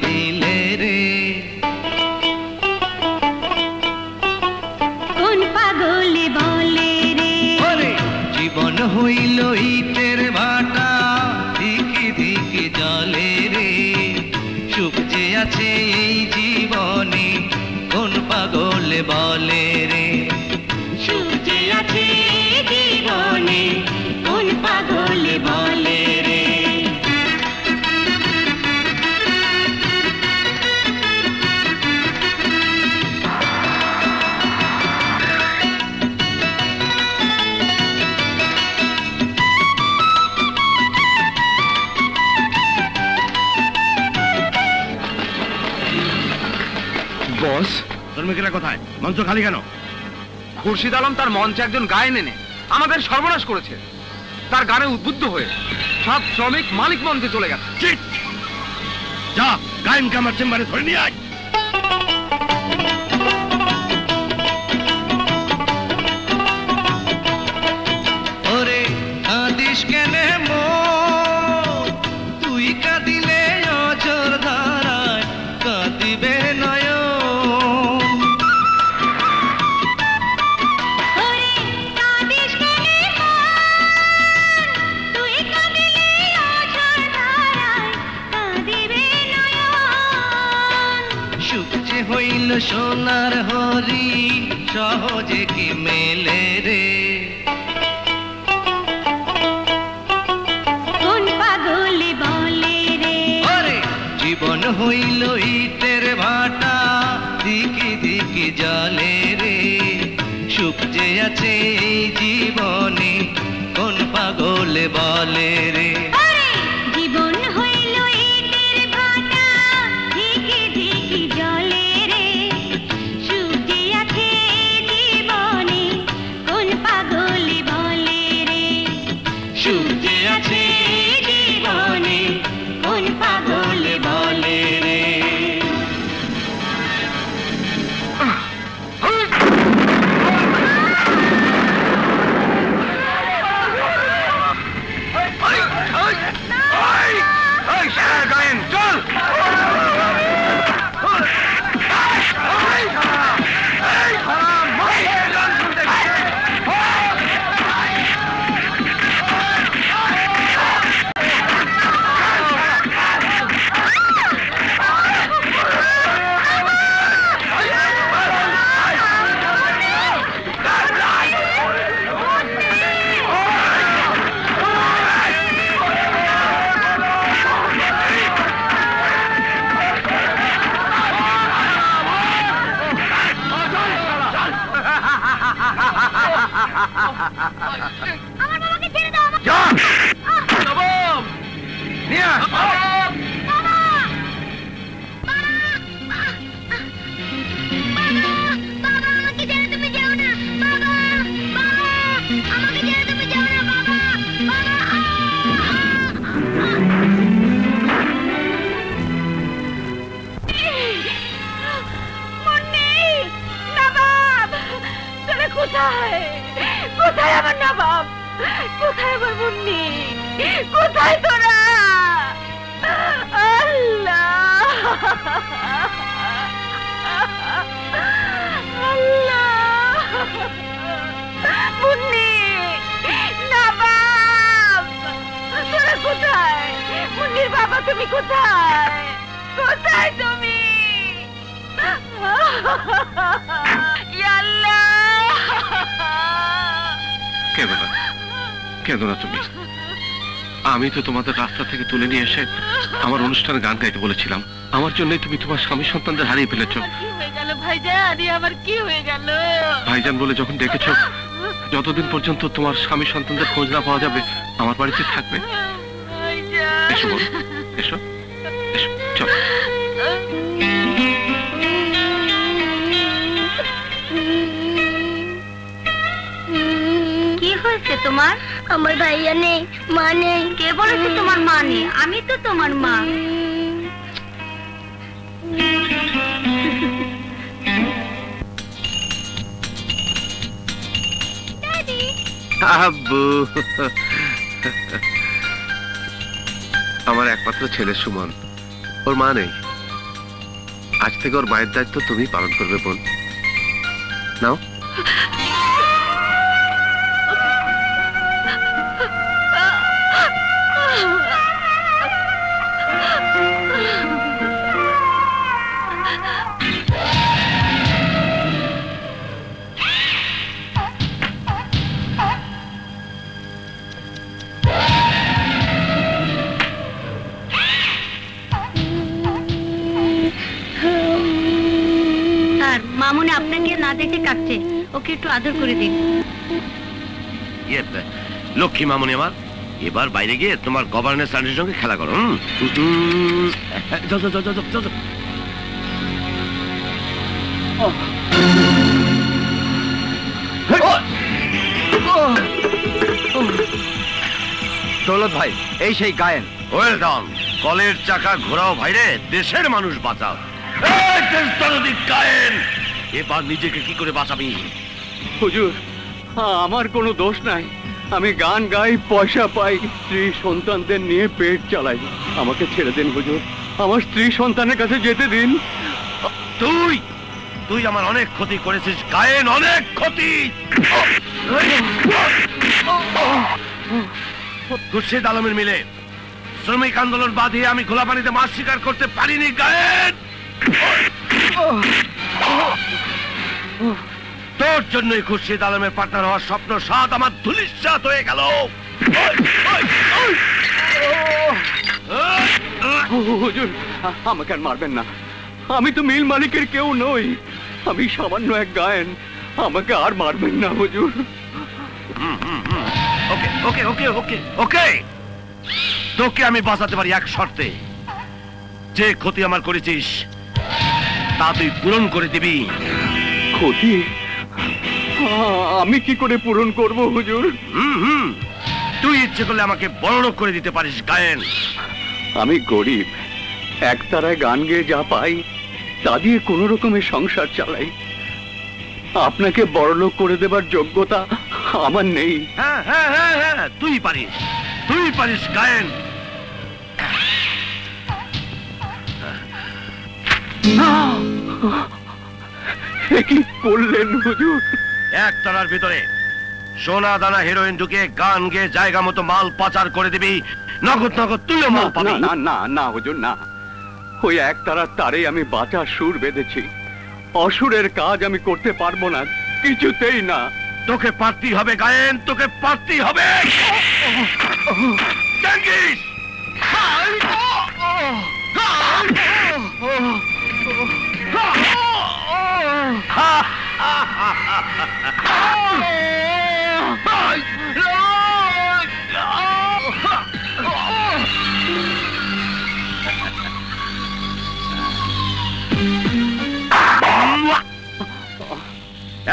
দিলে রে। কোন পাগলে বলে রে ওরে জীবন হইল ইটের ভাটা ধিকি ধিকি জলে রে। সুখ যে আছে এই জীবনে কোন পাগলে বলে রে। সুখ যে আছে জীবনে কোন পাগলে বলে রে। বস শ্রমিকেরা কোথায়? মঞ্চ খালি কেন? খুরশিদ আলম তার মঞ্চে একজন গায়ন এনে আমাদের সর্বনাশ করেছে। তার গানে উদ্বুদ্ধ হয়ে সব শ্রমিক মালিক মঞ্চে চলে গেছে। যা গায়নকে আমার চেম্বারে ধরে নিয়ে আয়। ওরে কাঁদিস কেনে মন তুই কাঁদিলে অঝোর ধারায় কাঁদিবে নয়ন। হইল সোনার হরি সহজে কি মেলে রে। কোন পাগলে বলে রে ওরে জীবন হইল ইটের ভাটা দিকি দিকি জলে রে। সুখ যে আছে এই জীবনে কোন পাগলে বলে রে। জীবন হইল ইটের ভাটা দিকি দিকি জলে রে। সুখ যে আছে জীবনে কোন পাগলে বলে রে। সুখ যে আছে জীবনে কোন পাগলে বলে রে। আমার বাবাকে ছেড়ে দাও। যা নবাব নিয়া কোথায় কোথায় আমার নবাব? কোথায় আমার মুন্নি? কোথায় তোরা? আল্লাহ আল্লাহ মুন্নি নবাব তোরা কোথায়? মুন্নির বাবা তুমি কোথায়? কোথায় তুমি? কেঁদো না তুমি। আমি তো তোমাদের রাস্তা থেকে তুলে নিয়ে এসে আমার অনুষ্ঠানে গান গাইতে বলেছিলাম। আমার জন্যই তুমি তোমার স্বামী সন্তানদের হারিয়ে ফেলেছো। ভাইজান বলে যখন ডেকেছ, যতদিন পর্যন্ত তোমার স্বামী সন্তানদের খোঁজ না পাওয়া যাবে আমার বাড়িতে থাকবে। এসো বল, এসো এসো চল। কি হয়েছে তোমার? আমার ভাইয়া নেই, মা নেই। কে বলেছে তোমার মা নেই? আমি তো তোমার মা। আব্বু, আমার একমাত্র ছেলে সুমন, ওর মা নেই। আজ থেকে ওর মায়ের দায়িত্ব তুমি পালন করবে বোন। নাও। মামুনি আপনাকে না দেখে কাটছে, ওকে একটু আদর করে দিন। লক্ষ্মী মামুনি আমার, এবার বাইরে গিয়ে তোমার গভর্নর আন্টির সঙ্গে খেলা করো। দৌলত ভাই, এই সেই গায়েন। Well done. কলের চাকা ঘোরাও ভাইরে, দেশের মানুষ বাঁচাও। গায়েন, এবার নিজেকে কি করে বাঁচাবি? হুজুর, আমার কোনো দোষ নাই। আমি গান গাই, পয়সা পাই, স্ত্রী সন্তানদের নিয়ে পেট চালাই। আমাকে ছেড়ে দিন হুজুর, আমার স্ত্রী সন্তানের কাছে যেতে দিন। তুই তুই আমার অনেক ক্ষতি করেছিস গায়েন, অনেক ক্ষতি। খুরশিদ আলমের মিলে শ্রমিক আন্দোলন বাঁধিয়ে আমি খোলা পানিতে মাছ শিকার করতে পারিনি গায়েন। তোর জন্যই খুরশিদ আলমের পার্টনার হওয়ার স্বপ্ন সাত আমার ধুলিস্যাৎ হয়ে গেল। হুজুর, আমাকে আর মারবেন না। আমি তো মিল মালিকের কেউ নই, আমি সামান্য এক গায়েন। আমাকে আর মারবেন না হুজুর। ওকে ওকে ওকে ওকে ওকে, তোকে আমি বাঁচাতে পারি এক শর্তে। যে ক্ষতি আমার করেছিস তা তুই পূরণ করে দিবি। ক্ষতি আমি কি করে পূরণ করব হুজুর? তুই ইচ্ছে করলে আমাকে বড়লোক করে দিতে পারিস গায়েন। আমি গরিব, একতারায় গান গেয়ে যা পাই তা দিয়ে কোন রকমের সংসার চালাই। আপনাকে বড়লোক করে দেবার যোগ্যতা আমার নেই। হ্যাঁ হ্যাঁ হ্যাঁ হ্যাঁ, তুই পারিস, তুই পারিস গায়েন। কি করলেন হুজুর? এক তারার ভিতরে সোনা দানা হেরোইন ঢুকে গান গেয়ে জায়গা মতো মাল পাচার করে দিবি, নগদ নগদ তুইও মাল পাবি। না না না হুজুর, না। ওই এক তারার তারে আমি বাঁচার সুর বেঁধেছি। অসুরের কাজ আমি করতে পারবো না, কিছুতেই না। তোকে পারতেই হবে গায়েন, তোকে পারতেই হবে। জাঙ্গিস!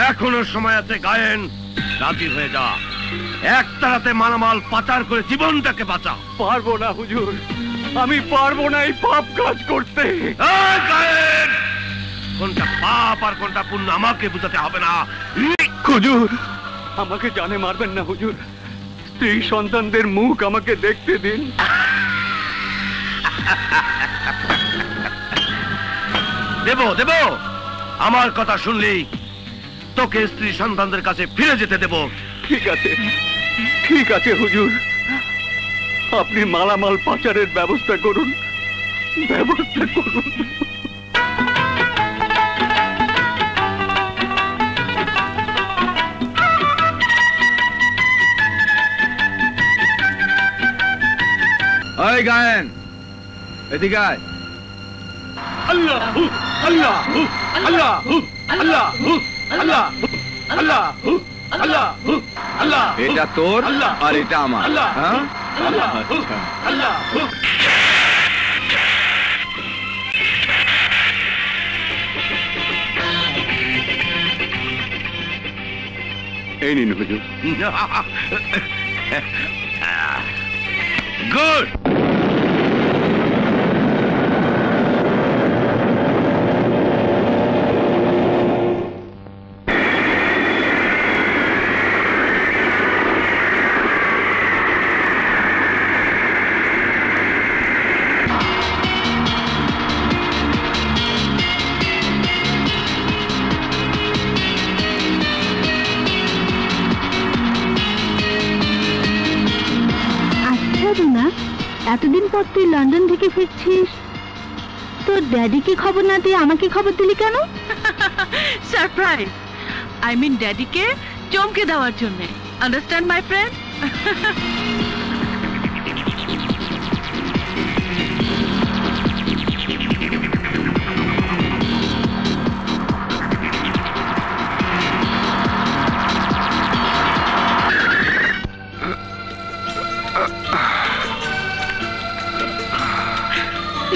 এখনো সময় আছে গায়েন, রাজি হয়ে যা। এক তারাতে মালামাল পাচার করে জীবনটাকে বাঁচা। পারবো না হুজুর, আমি পারবো না এই পাপ কাজ করতে। গায়েন, কোনটা পাপ আর কোনটা পুণ্য আমাকে বুঝাতে হবে না। হুজুর, আমাকে জানে মারবেন না হুজুর। স্ত্রী সন্তানদের মুখ আমাকে দেখতে দিন। দেব দেব, আমার কথা শুনলেই তোকে স্ত্রী সন্তানদের কাছে ফিরে যেতে দেব। ঠিক আছে, ঠিক আছে হুজুর, আপনি মালামাল পাচারের ব্যবস্থা করুন, ব্যবস্থা করুন। ওই গায়েন, এদিকে আয়। আল্লাহ আল্লাহ আল্লাহ আল্লাহ আল্লাহ আল্লাহ আল্লাহ আল্লাহ। এটা তোর আর এটা আমার। হ্যাঁ, আল্লাহ। এই নিন হুজুর। গুড। পর তুই লন্ডন থেকে ফিরছিস, তোর ড্যাডিকে খবর না দিয়ে আমাকে খবর দিলি কেন? সারপ্রাইজ, আই মিন ড্যাডিকে চমকে দেওয়ার জন্য। Understand my friend?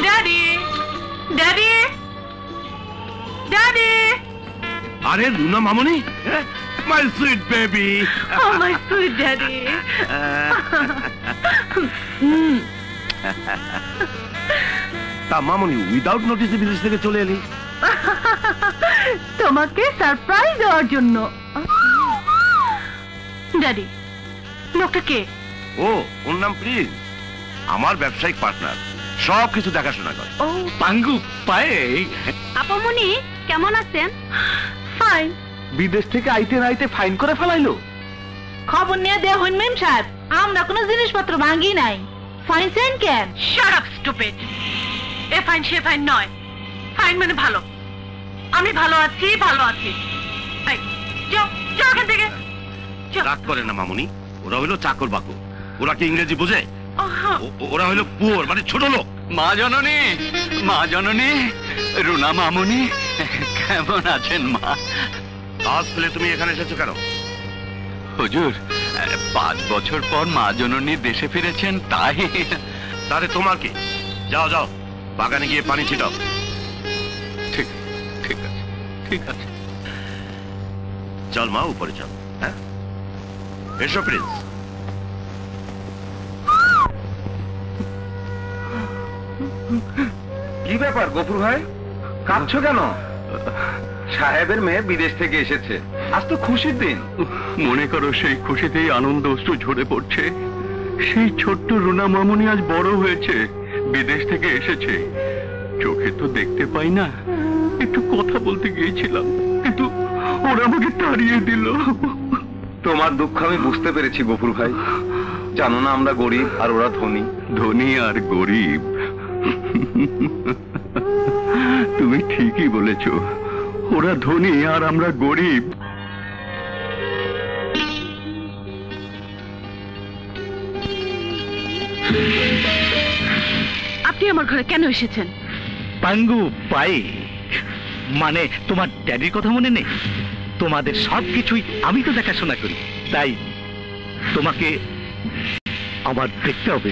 Daddy, daddy, daddy! আরে রুনা মামনি, my sweet baby. Oh, my sweet daddy. তা মামনি উইদাউট নোটিসে বিদেশ থেকে চলে এলি? তোমাকে সারপ্রাইজ দেওয়ার জন্য। ড্যাডি, লোকটা কে? ও, ওর নাম প্রিন্স, আমার ব্যবসায়িক পার্টনার, সব কিছু দেখাশোনা করে। ও পাঙ্গু পায়ে। আপামনি কেমন আছেন? ফাইন। বিদেশ থেকে আইতে নাইতে ফাইন করে ফেলাইলো। খবর নিয়ে দেয়া হইন মেম সাহেব, আমরা কোনো জিনিসপত্র ভাঙি নাই। ফাইন সেন কেন? Shut up stupid. এ ফাইন সে ফাইন নয়, ফাইন মানে ভালো। আমি ভালো আছি, ভালো আছি। এই, যাও যাও এখান থেকে। রাগ করে না মামুনি, ওরা হইলো চাকর বাকর, ওরা কি ইংরেজি বোঝে? আহা, ওরা হইলো পুয়ার, মানে ছোট লোক। মা জননী, মা জননী, রুনা মামুনি কেমন আছেন মা? আজ পেলে তুমি এখানে এসেছো কেন? হুজুর, 5 বছর পর মা জননী দেশে ফিরেছেন, তাই। তাহলে তোমার কি? যাও যাও, বাগানে গিয়ে পানি ছিটাও। ঠিক ঠিক আছে, ঠিক আছে। চল মা, উপরে চল। হ্যাঁ, এসো প্রিন্স। কি ব্যাপার গফুর ভাই, কাঁদছো কেন? সাহেবের মেয়ে বিদেশ থেকে এসেছে, আজ তো খুশির দিন। মনে করো সেই খুশিতেই আনন্দ অশ্রু ঝরে পড়ছে। সেই ছোট্ট রুনা মামুনি আজ বড় হয়েছে, বিদেশ থেকে এসেছে। চোখে তো দেখতে পাই না, একটু কথা বলতে গিয়েছিলাম, কিন্তু ওরা আমাকে তাড়িয়ে দিল। তোমার দুঃখ আমি বুঝতে পেরেছি গফুর ভাই। জানো না আমরা গরিব আর ওরা ধনী। ধনী আর গরিব, তুমি ঠিকই বলেছ। ওরা ধনী আর আমরা গরিব। আপনি আমার ঘরে কেন এসেছেন? পাঙ্গু পাই, মানে তোমার ড্যাডির কথা মনে নেই? তোমাদের সবকিছুই আমি তো দেখাশোনা করি, তাই তোমাকে আমার দেখতে হবে।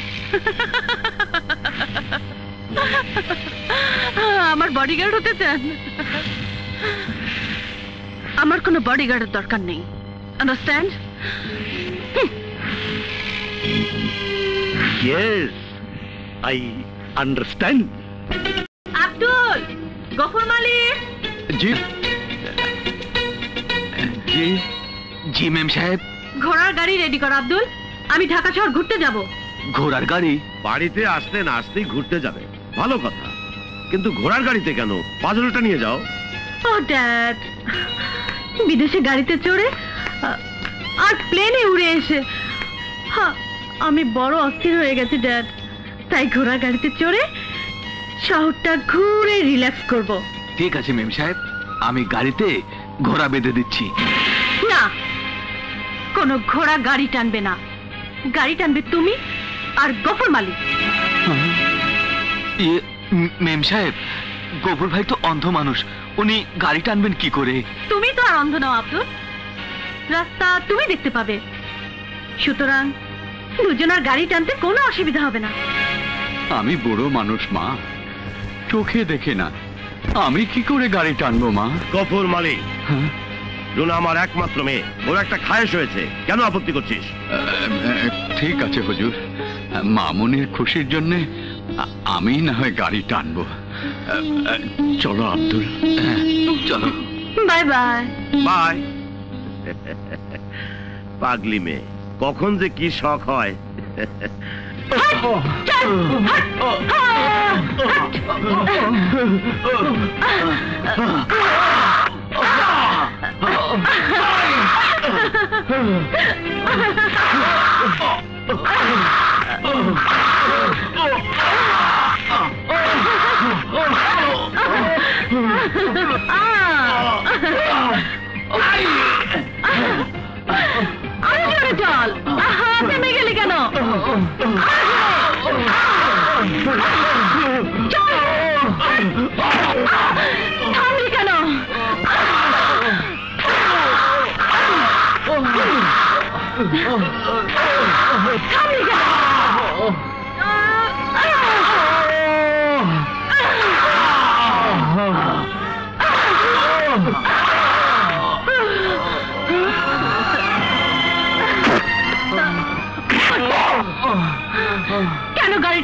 আমার বডিগার্ড হতে চান? আমার কোনো বডিগার্ডের দরকার নেই, understand? Yes, I understand. Abdul, Gafur Malik. জি জি জি মেম সাহেব। ঘোড়ার গাড়ি রেডি কর আব্দুল, আমি ঢাকা শহর ঘুরতে যাব। ঘোড়ার গাড়ি? বাড়িতে আসতে না আসতেই ঘুরতে যাবে, ভালো কথা, কিন্তু ঘোড়ার গাড়িতে কেন? পাজলটা নিয়ে যাও। ও ড্যাড, বিদেশে গাড়িতে চড়ে আর প্লেনে উড়ে এসে আমি বড় অস্থির হয়ে গেছি ড্যাড। তাই ঘোড়ার গাড়িতে চড়ে শহরটা ঘুরে রিল্যাক্স করব। ঠিক আছে মেম সাহেব, আমি গাড়িতে ঘোড়া বেঁধে দিচ্ছি। না, কোনো ঘোড়া গাড়ি টানবে না, গাড়ি টানবে তুমি আর গফুর মালিক। মেম সাহেব, গফুর ভাই তো অন্ধ মানুষ, উনি গাড়ি টানবেন কি করে? তুমি তো আর অন্ধ নাও আব্দুল, রাস্তা তুমি দেখতে পাবে, সুতরাং দুজনের গাড়ি টানতে কোনো অসুবিধা হবে না। আমি বুড়ো মানুষ মা, চোখে দেখে না, আমি কি করে গাড়ি টানবো মা? গফুর মালিক, হ্যাঁ? রুনা আমার একমাত্র মেয়ে, ওর একটা খায়েশ হয়েছে, কেন আপত্তি করছিস? ঠিক আছে হুজুর, মামুনির খুশির জন্য আমি না হয় গাড়ি টানবো। চলো আব্দুল, চলো। Bye bye. বাই। পাগলি মেয়ে, কখন যে কি শখ হয়।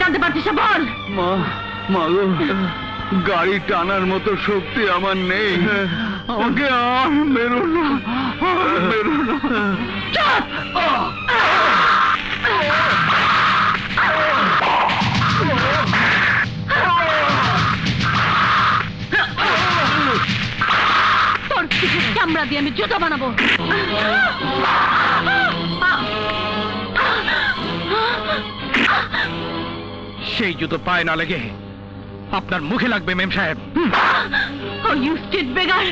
টানতে পারছিস না বল। মা মাগো, গাড়ি টানার মতো শক্তি আমার নেই। আমাকে আর মেরো না, আর মেরো না। তোর পিঠে চামড়া দিয়ে আমি জুতো বানাবো। সেই জুতো পায়ে না লেগে আপনার মুখে লাগবে মেম সাহেব। ও ইউ স্ট্রিট বেগার,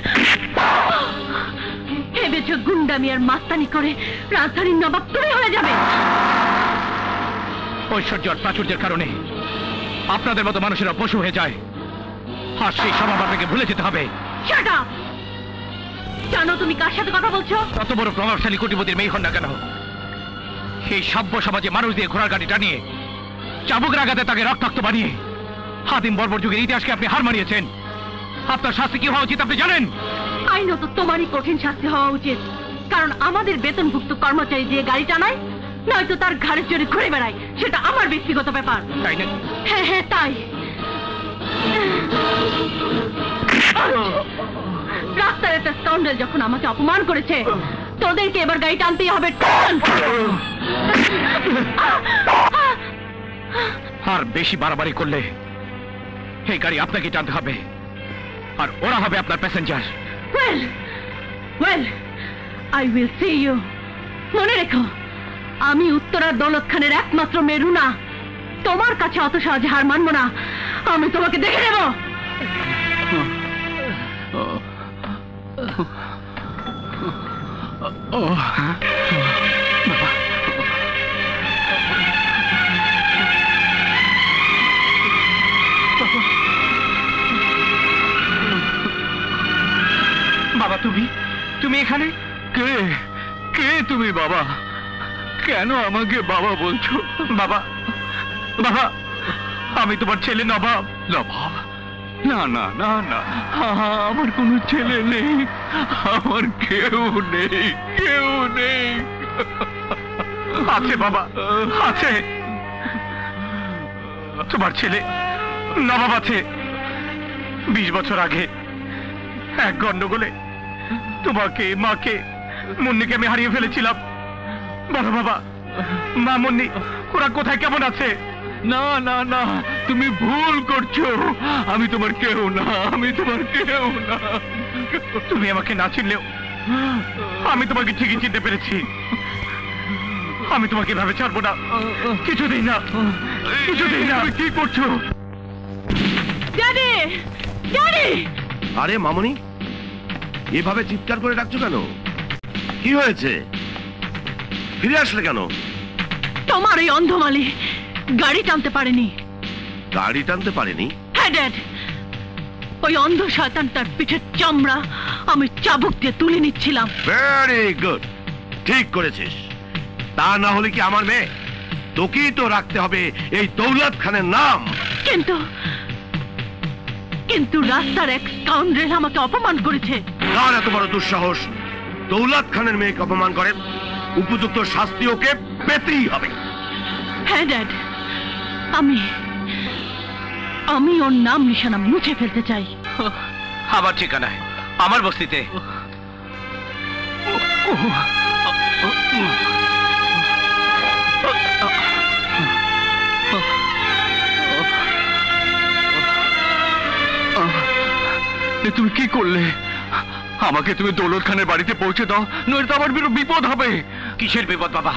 ভেবেছ গুন্ডামি আর মাস্তানি করে রাজধানীর নবাব তুমি হয়ে যাবে? ঐশ্বর্য আর প্রাচুর্যের কারণে আপনাদের মতো মানুষেরা পশু হয়ে যায়, আর সেই স্বভাব আপনাকে ভুলে যেতে হবে। Shut up! জানো তুমি কার সাথে কথা বলছো? তত বড় প্রভাবশালী কোটিপতির মেয়ে হন না কেন, এই সভ্য সমাজে মানুষ দিয়ে ঘোড়ার গাড়ি টানিয়ে চাবুক রাগাতে তাকে রক্তাক্ত বানিয়ে আদিম বর্বর যুগের ইতিহাসকে আপনি হার মানিয়েছেন। আপনার শাস্তি কি হওয়া উচিত আপনি জানেন? আইনত তোমারই কঠিন শাস্তি হওয়া উচিত, কারণ আমাদের বেতনভুক্ত কর্মচারী যে গাড়ি টানায় নয়তো তার ঘাড়ের জোরে ঘুরে বেড়ায়, সেটা আমার ব্যক্তিগত ব্যাপার। তাই না? হ্যাঁ হ্যাঁ তাই। রাস্তার একটা স্কাউন্ডার যখন আমাকে অপমান করেছে, তোদেরকে এবার গাড়ি টানতেই হবে। আর বেশি বাড়াবাড়ি করলে এই গাড়ি আপনাকে টানতে হবে, আর ওরা হবে আপনার passenger. Well well, I will see you. মনে রেখো, আমি উত্তরার দৌলত খানের একমাত্র মেয়ে রুনা। তোমার কাছে অত সহজে হার মানবো না, আমি তোমাকে দেখে নেব। বাবা, তুমি এখানে? কে কে তুমি বাবা? কেন আমাকে বাবা বলছো? বাবা, বাবা, আমি তোমার ছেলে নবাব। নবাব? না না না না, আমার কোনো ছেলে নেই, আমার কেউ নেই, কেউ নেই। আছে বাবা, আছে। তোমার ছেলে নবাব আছে। 20 বছর আগে এক গন্ডগোলে তোমাকে, মাকে, মুন্নিকে আমি হারিয়ে ফেলেছিলাম। বলো বাবা, মা, মুন্নি ওরা কোথায়, কেমন আছে? না না না, তুমি ভুল করছো। আমি তোমার কেউ না, আমি তোমার কেউ না। তুমি আমাকে না চিনলেও আমি তোমাকে ঠিকই চিনতে পেরেছি। আমি তোমাকে এভাবে ছাড়বো না, কিছুতেই না, কিছুতেই না। কি করছো? Daddy, daddy! আরে মামনি, এভাবে চিৎকার করে ডাকছো কেন? কি হয়েছে? ফিরে আসলে কেন? তোমার ওই অন্ধমালি গাড়ি টানতে পারেনি। গাড়ি টানতে পারেনি? হ্যাঁ ড্যাড, ওই অন্ধ শয়তানটার পিঠের চামড়া আমি চাবুক দিয়ে তুলে নিচ্ছিলাম। ভেরি গুড, ঠিক করেছিস। তা না হলে কি আমার মেয়ে? তোকেই তো রাখতে হবে এই দৌলত খানের নাম। কিন্তু কিন্তু রাস্তার এক স্কাউন্ডার আমাকে অপমান করেছে। কার এত বড় দুঃসাহস দৌলত খানের মেয়েকে অপমান করে? উপযুক্ত শাস্তি ওকে পেতেই হবে। হ্যাঁ ড্যাড, আমি ওর নাম নিশানা মুছে ফেলতে চাই। আমার ঠিকানায়, আমার বস্তিতে। তুমি কি করলে? আমাকে তুমি দৌলত খানের বাড়িতে পৌঁছে দাও, নইলে তো আমার বিপদ হবে। কিসের বিপদ বাবা?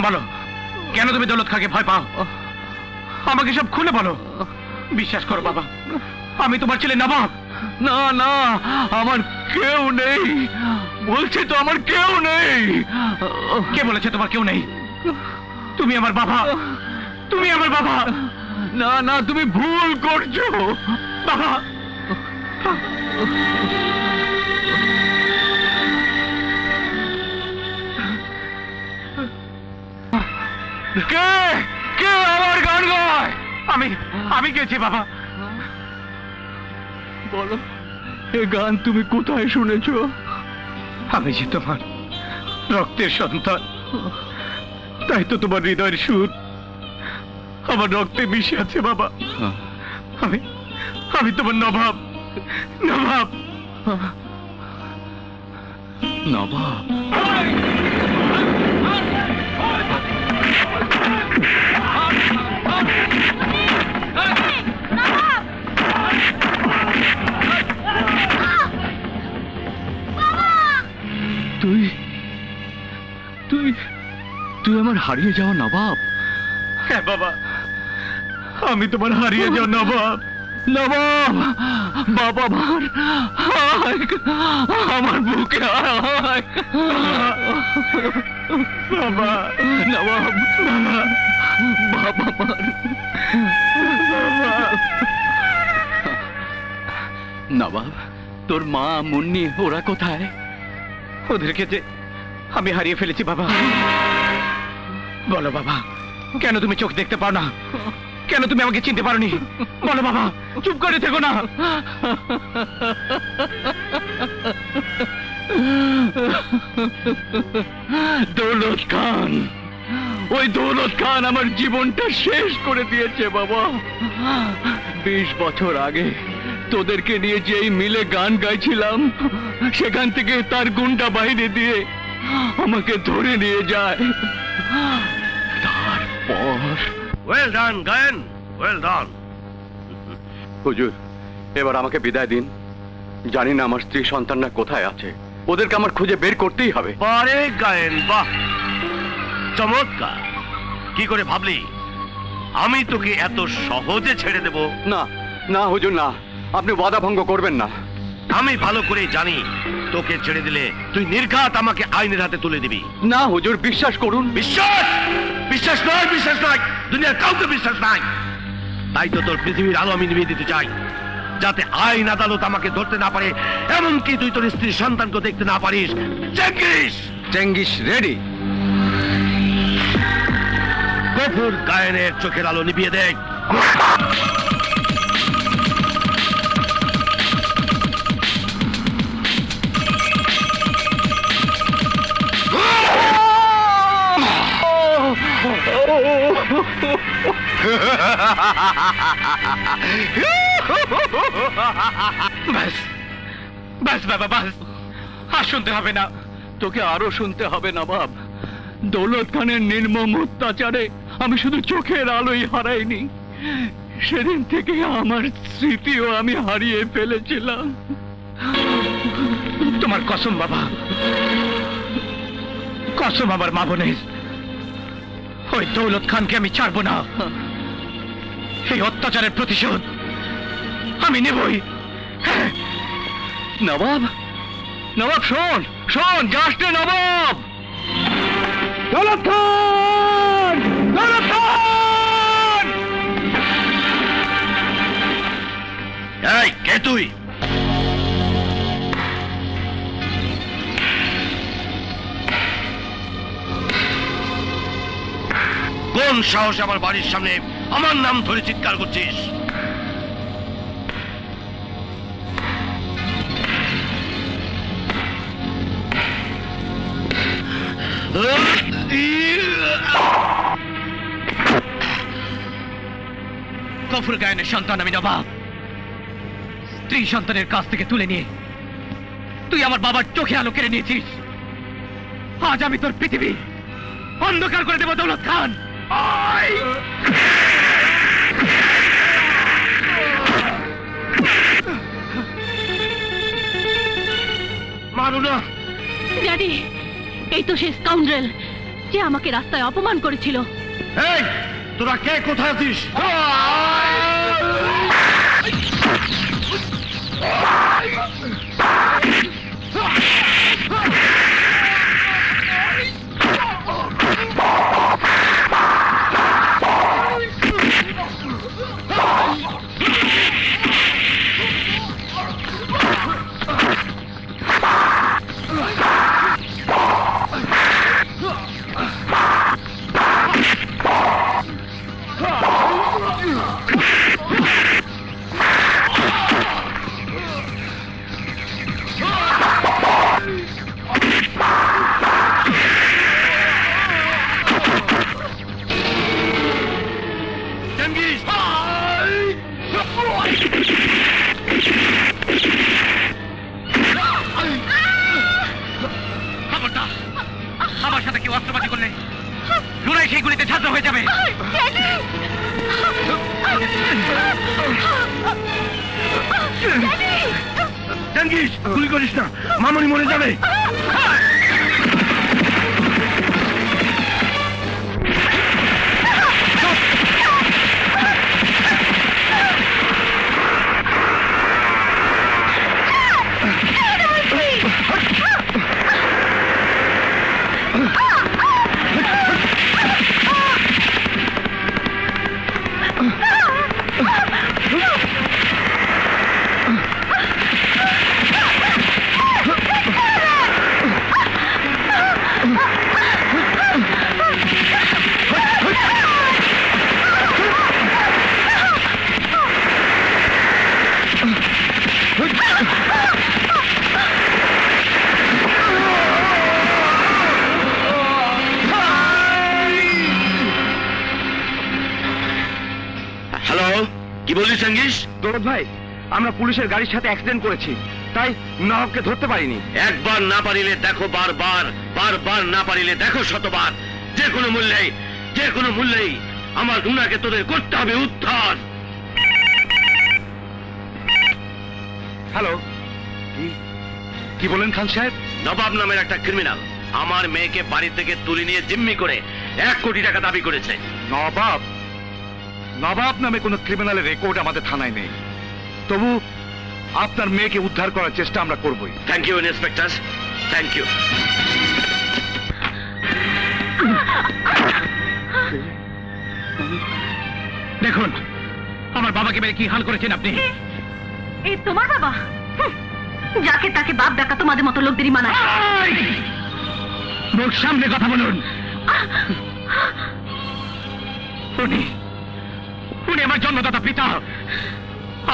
বলো, কেন তুমি দৌলত খাকে ভয় পাও? আমাকে সব খুলে বলো। বিশ্বাস করো বাবা, আমি তোমার ছেলে নবাব। না না, আমার কেউ নেই, বলছি তো আমার কেউ নেই। কে বলেছে তোমার কেউ নেই? তুমি আমার বাবা, তুমি আমার বাবা। না না, তুমি ভুল করছো বাবা। কে কে আমার গান গায়? আমি গেছি বাবা। বলো, এ গান তুমি কোথায় শুনেছো? আমি যে তোমার রক্তের সন্তান, তাই তো তোমার হৃদয়ের সুর আমার রক্তে মিশে আছে বাবা। আমি আমি তোমার নবাব। নবাব নবাব তুই তুই তুই আমার হারিয়ে যাওয়া নবাব। হ্যাঁ বাবা, আমি তোমার হারিয়ে যাওয়া নবাব। নবাব বাবা, আমার বুকে আয় বাবা। নবাব বাবা, নবাব তোর মা মুন্নি ওরা কোথায়? ওদেরকে যে আমি হারিয়ে ফেলেছি বাবা। বলো বাবা, কেন তুমি চোখ দেখতে পাও না? কেন তুমি আমাকে চিনতে পারোনি? বলো বাবা, চুপ করে থেকো না। দৌলত খান, ওই দৌলত খান আমার জীবনটা শেষ করে দিয়েছে বাবা। 20 বছর আগে তোদেরকে নিয়ে যেই মিলে গান গাইছিলাম, সেখান থেকে তার গুন্ডা বাহিনী দিয়ে আমাকে ধরে নিয়ে যায়। তারপর well done Gayen, well done. হুজুর, এবার আমাকে বিদায় দিন। জানি না আমার স্ত্রী সন্তানরা কোথায় আছে, ওদেরকে আমার খুঁজে বের করতেই হবে। বারে গায়েন, বাহ, চমৎকার। কি করে ভাবলি আমি তোকে এত সহজে ছেড়ে দেব? না না হুজুর, না, আপনি ওয়াদা ভঙ্গ করবেন না। আমি ভালো করে জানি তোকে ছেড়ে দিলে তুই নির্ঘাত আমাকে আইনের হাতে তুলে দিবি। না হুজুর, বিশ্বাস করুন। বিশ্বাস? বিশ্বাস নয়, বিশ্বাস নয়, দুনিয়ার কাউকে বিশ্বাস নাই। তাই তো তোর পৃথিবীর আলো আমি নিভিয়ে দিতে চাই, যাতে আইন আদালত আমাকে ধরতে না পারে, এমনকি তুই তোর স্ত্রী সন্তানকে দেখতে না পারিস। চেঙ্গিস, চেঙ্গিস রেডি। গফুর গায়েনের চোখের আলো নিভিয়ে দেখ। বাস বাস বাবা, বাস। আর শুনতে হবে না, তোকে আরো শুনতে হবে নবাব। দৌলত খানের নির্মম অত্যাচারে আমি শুধু চোখের আলোই হারাইনি, সেদিন থেকে আমার স্মৃতিও আমি হারিয়ে ফেলেছিলাম। তোমার কসম বাবা, কসম আমার মা বোনের, ওই দৌলত খানকে আমি ছাড়বো না। এই অত্যাচারের প্রতিশোধ আমি নেবই। নবাব, নবাব শোন, শোন, যাস রে নবাব। দৌলত খান, দৌলত খান! এই কে তুই? কোন সাহস আমার বাড়ির সামনে আমার নাম ধরে চিৎকার করছিস? গফুর গায়েনের সন্তান আমি নবাব। স্ত্রী সন্তানের কাছ থেকে তুলে নিয়ে তুই আমার বাবার চোখে আলো কেড়ে নিয়েছিস। আজ আমি তোর পৃথিবী অন্ধকার করে দেব দৌলত খান। মারো না। ড্যাডি, এই তো সেই স্কাউন্ড্রেল যে আমাকে রাস্তায় অপমান করেছিল। এই তোরা কে, কোথায় আছিস? চেঙ্গিস তুই করিস না, মামনি মরে যাবে। কি বললি চেঙ্গিস? দৌলত ভাই, আমরা পুলিশের গাড়ির সাথে অ্যাক্সিডেন্ট করেছি, তাই নবাবকে ধরতে পারিনি। একবার না পারিলে দেখো বারবার, বারবার না পারিলে দেখো শতবার। যে কোনো মূল্যেই আমার রুনাকে তোদের করতে হবে উদ্ধার। হ্যালো, কি বলেন খান সাহেব? নবাব নামের একটা ক্রিমিনাল আমার মেয়েকে বাড়ি থেকে তুলে নিয়ে জিম্মি করে 1 কোটি টাকা দাবি করেছে। নবাব নামে কোনো ক্রিমিনালের রেকর্ড আমাদের থানায় নেই, তবু আপনার মেয়েকে উদ্ধার করার চেষ্টা আমরা করবই। Thank you inspector, thank you. দেখুন আমার বাবাকে মেরে কি হাল করেছেন আপনি। এই তোমার বাবা? যাকে তাকে বাপ ডাকা তোমাদের মতো লোকদেরই মানায়। মুখ সামনে কথা বলুন। উনি আমার জন্মদাতা পিতা।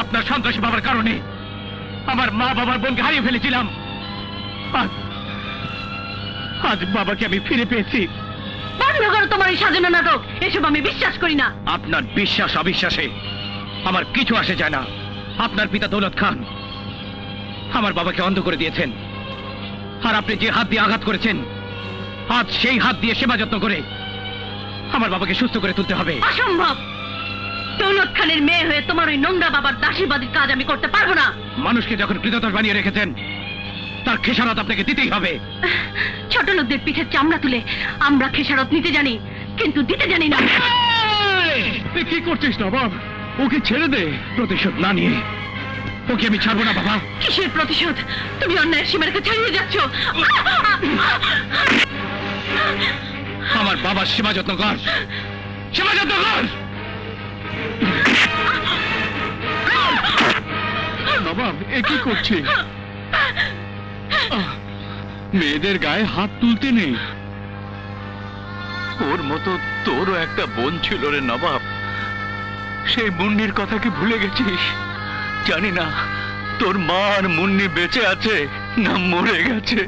আপনার সন্ত্রাসী বাবার কারণে আমার মা বাবার বোনকে হারিয়ে ফেলেছিলাম। আজ বাবাকে আমি ফিরে পেয়েছি। বন্ধ করো তোমার এই সাজানো নাটক, এসব আমি বিশ্বাস করি না। আপনার বিশ্বাস অবিশ্বাসে আমার কিছু আসে যায় না। আপনার পিতা দৌলত খান আমার বাবাকে অন্ধ করে দিয়েছেন, আর আপনি যে হাত দিয়ে আঘাত করেছেন আজ সেই হাত দিয়ে সেবা যত্ন করে আমার বাবাকে সুস্থ করে তুলতে হবে। অসম্ভব। দৌলত খানের মেয়ে হয়ে তোমার ওই নোংরা বাবার দাসীবাদীর কাজ আমি করতে পারবো না। মানুষকে যখন কৃতদাস বানিয়ে রেখেছেন তার খেসারত আপনাকে দিতেই হবে। ছোট লোকদের পিঠের চামড়া তুলে আমরা খেসারত নিতে জানি, কিন্তু দিতে জানি না। কি করছিস নবাব? ওকে ছেড়ে দে। প্রতিশোধ না নিয়ে ওকে আমি ছাড়বো না বাবা। কিসের প্রতিশোধ? তুমি অন্যায়ের সীমারেখা ছাড়িয়ে যাচ্ছ। আমার বাবার সেবা যত্ন কর, সেবা যত্ন কর। নবাব এ কি করছে? মেয়েদের গায়ে হাত তুলতে নেই। ওর মতো তোরও একটা বোন ছিল রে নবাব, সেই মুন্নির কথা কি ভুলে গেছিস? জানি না তোর মা আর মুন্নি বেঁচে আছে না মরে গেছে।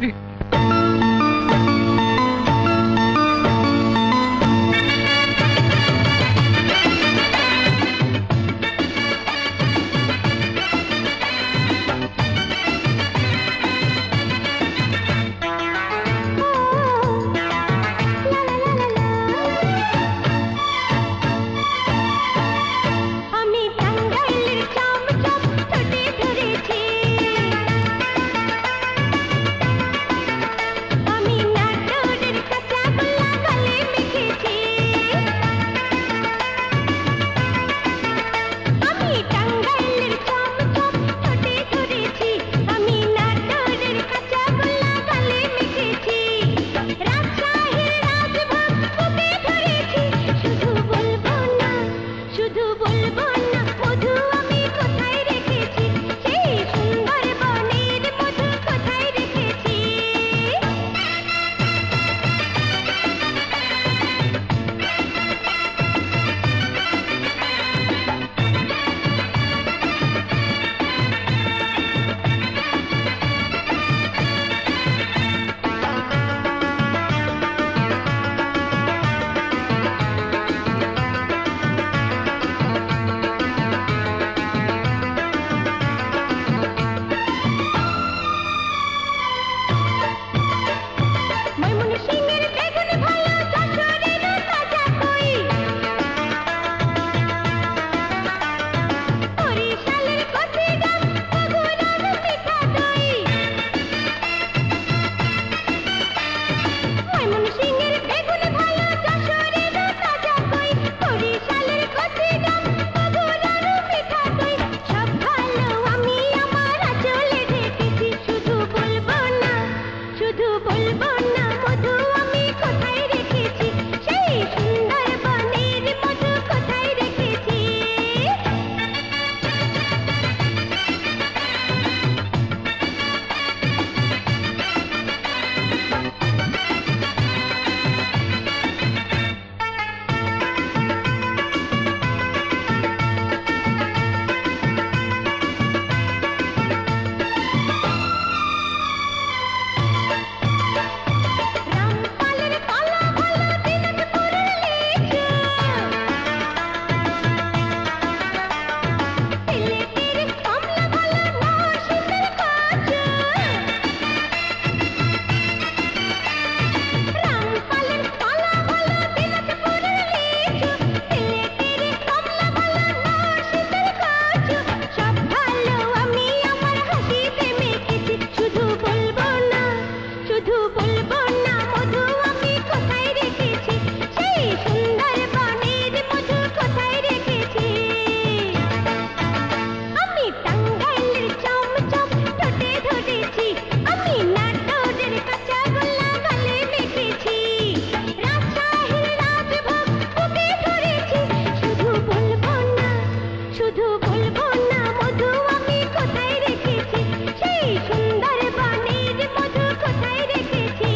বলবো না মধু আমি কোথায় রেখেছি, সেই সুন্দর বনের মধু কোথায় রেখেছি।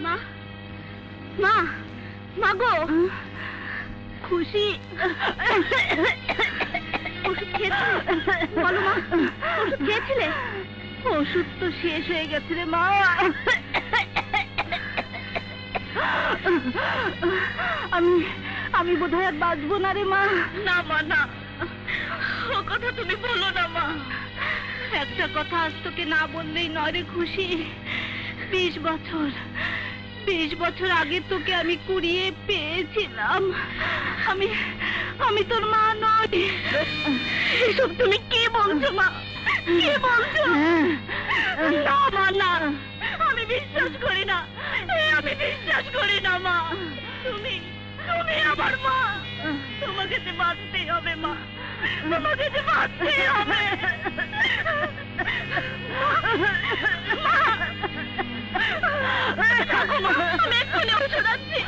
মা, মা, মা গো, খুশি ওষুধ খেয়েছিলে? বলো মা, ওষুধ খেয়েছিলে? ওষুধ তো শেষ হয়ে গেছে রে মা। আমি বোধহয় আর বাঁচবো না রে মা। না মা না, ও কথা তুমি বলো না মা। একটা কথা আজ তোকে না বললেই নয় রে খুশি। 20 বছর আগে তোকে আমি কুড়িয়ে পেয়েছিলাম। আমি তোর মা নই। এসব তুমি কি বলছো মা, কি বলছো? না মা না, আমি বিশ্বাস করি না, আমি বিশ্বাস করি না মা। তুমি আমার মা, তোমাকে যে বাঁচতেই হবে মা, তোমাকে যে বাঁচতেই হবে। আমি এক্ষুনি ওষুধ আনছি।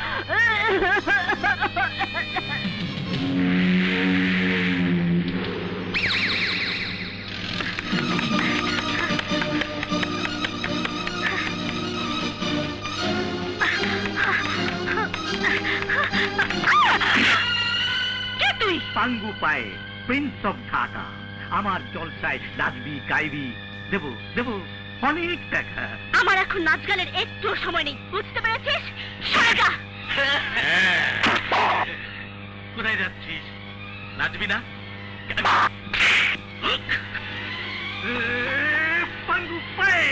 পাঙ্গু পায়ে, প্রিন্স অফ ঢাকা। আমার জলসায় নাচবি গাইবি, দেবো দেবো অনেক টাকা। আমার এখন নাচ গানের একটু সময় নেই, বুঝতে পেরেছিস? সরে যা। কোথায় যাচ্ছিস? নাচবি না? পাঙ্গু পায়ে।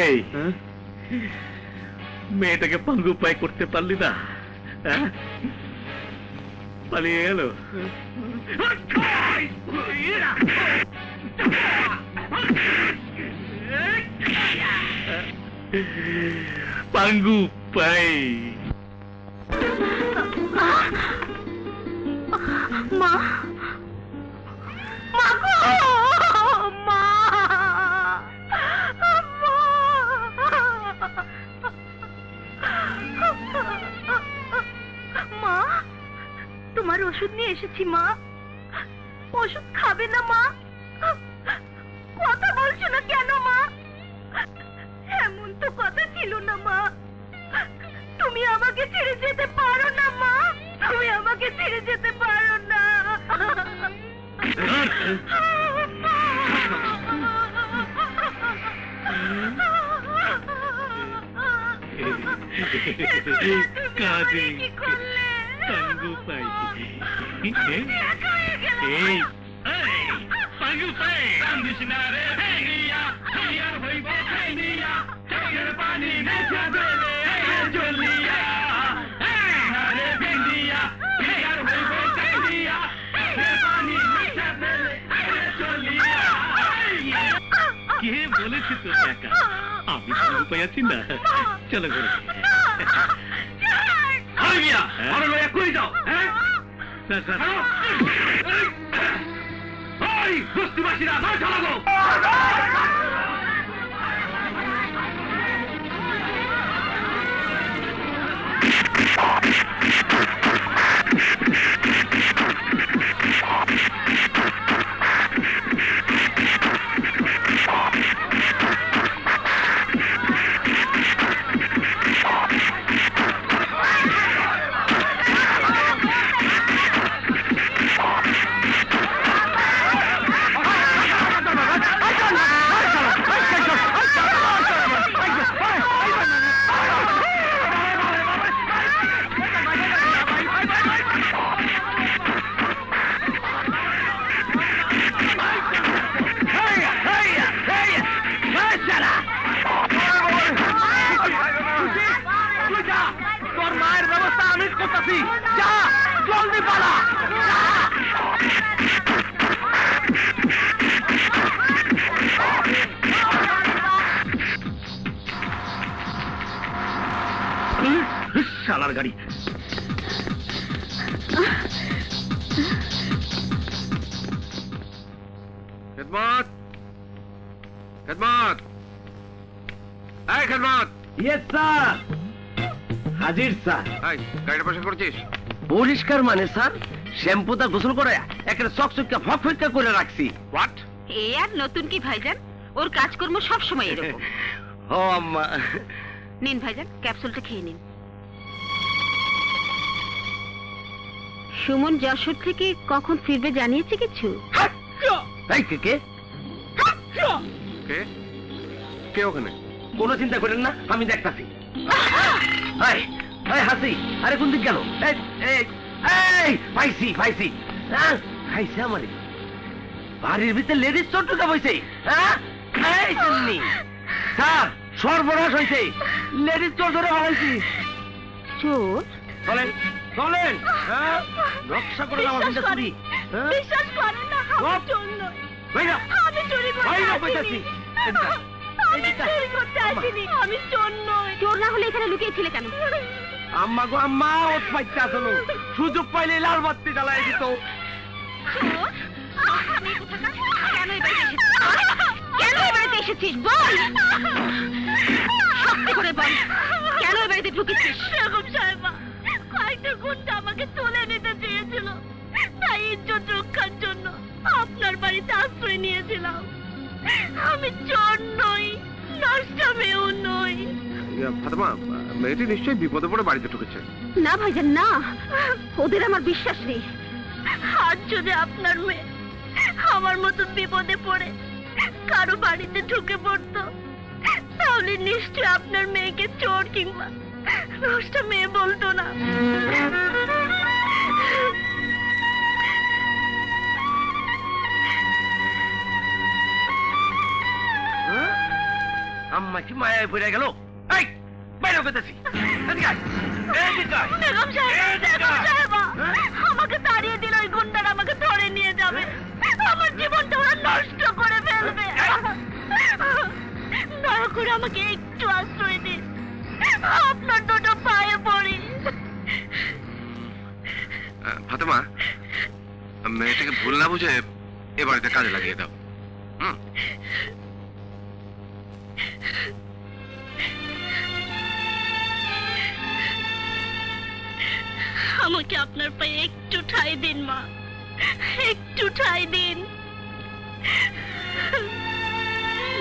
এই মেয়েটাকে পাঙ্গু পায় করতে পারলি না? পালিয়ে গেল। পাঙ্গু পাই। মা, মা গো, মা, মা, তোমার ওষুধ নিয়ে এসেছি মা। ওষুধ খাবে না মা? কথা বলছো না কেন মা? এমন তো কথা ছিল না মা। তুমি আমাকে ছেড়ে যেতে পারো না মা, তুমি আমাকে ছেড়ে যেতে পারো না। কাঁদে পাঙ্গু পাই। এই পাঙ্গু পাই কান্দিস না রে ভাইয়া, ভাইয়ার হইব খাইনিয়া, চোখের পানি নেচা দেবে জ্বলিয়া। আরে ভিন্ডিয়া, ভাইয়ার হইব খাইনিয়া, চোখের পানি নেচা দেবে জ্বলিয়া। কে বলেছে তো একা? আমি পাঙ্গু পাই আছি না। চলো ঘরে। কই যাও? বস্তিবাসীরা চালাবো। শালার গাড়ি। খেদমত, খেদমত, এই খেদমত। Yes sir. হাজির স্যার। এই গাড়িটা পরিষ্কার করছিস? পরিষ্কার মানে স্যার, শ্যাম্পুটা গোসল করে একটা চকচকা ফকফকা করে রাখছি। হোয়াট? এ আর নতুন কি ভাইজান, ওর কাজকর্ম সব সময় এরকম। ও আম্মা। নিন ভাইজান, ক্যাপসুলটা খেয়ে নিন। সুমন যশোর থেকে কখন ফিরবে জানিয়েছে কিছু? এই কে কে? কে? কে ওখানে? কোনো চিন্তা করেন না, আমি দেখতাছি। এই এই হাসি, আরে কোন দিক গেল? এই এই এই পাইছি পাইছি। হ্যাঁ খাইছে আমারে। বাড়ির ভিতরে লেডিস চোর ঢুকে বইছে। হ্যাঁ এই শুননি স্যার, সর্বনাশ হয়েছে। লেডিস চোর ধরে বাড়াইছি। চোর? চলেন চলেন। হ্যাঁ রক্ষা করে আমার ভিতরে চুরি। হ্যাঁ বিশ্বাস করেন না, আমার চোর নয়। ভাইরা আমি চুরি করতে ভাইরা আসিনি। কইতাছি। আমি চুরি করতে আসিনি, আমি চোর নই। চোর না হলে এখানে লুকিয়েছিলে কেন? আম্মা গো আম্মা, ওত পাইতে আসলো, সুযোগ পাইলে লাল বাতি জ্বালাই দিত। চোর? আমি কোথাকার? কেন এই বাড়িতে এসেছিস? কেন এই বাড়িতে এসেছিস বল, সত্যি করে বল, কেন এই বাড়িতে ঢুকেছিস? বেগম সাহেবা, কয়েকটা গুন্ডা আমাকে তুলে নিতে চেয়েছিল, তাই ইজ্জত রক্ষার জন্য আপনার বাড়িতে আশ্রয় নিয়েছিলাম। আমি চোর নই, নষ্ট মেয়েও নই। ফাতেমা, মেয়েটি নিশ্চয়ই বিপদে পড়ে বাড়িতে ঢুকেছে। না ভাইজান না, ওদের আমার বিশ্বাস নেই। আর যদি আপনার মেয়ে আমার মতো বিপদে পড়ে কারো বাড়িতে ঢুকে পড়তো, তাহলে নিশ্চয় আপনার মেয়েকে চোর কিংবা নষ্ট মেয়ে বলতো না। আম্মা কি মায়ায় পড়ে গেল? এই বাইরে পেতেছি। বেগম সাহেবা, আমাকে তাড়িয়ে দিল, ওই গুন্ডারা আমাকে ধরে নিয়ে যাবে, আমার জীবনটা ওরা নষ্ট করে ফেলবে। দয়া করে আমাকে একটু আশ্রয় দিন, আপনার দুটো পায়ে পড়ি। ফাতেমা, মেয়েটাকে ভুল না বুঝে এ বাড়িতে কাজে লাগিয়ে দাও। আমাকে আপনার পায়ে একটু ঠাই দিন মা, একটু ঠাই দিন।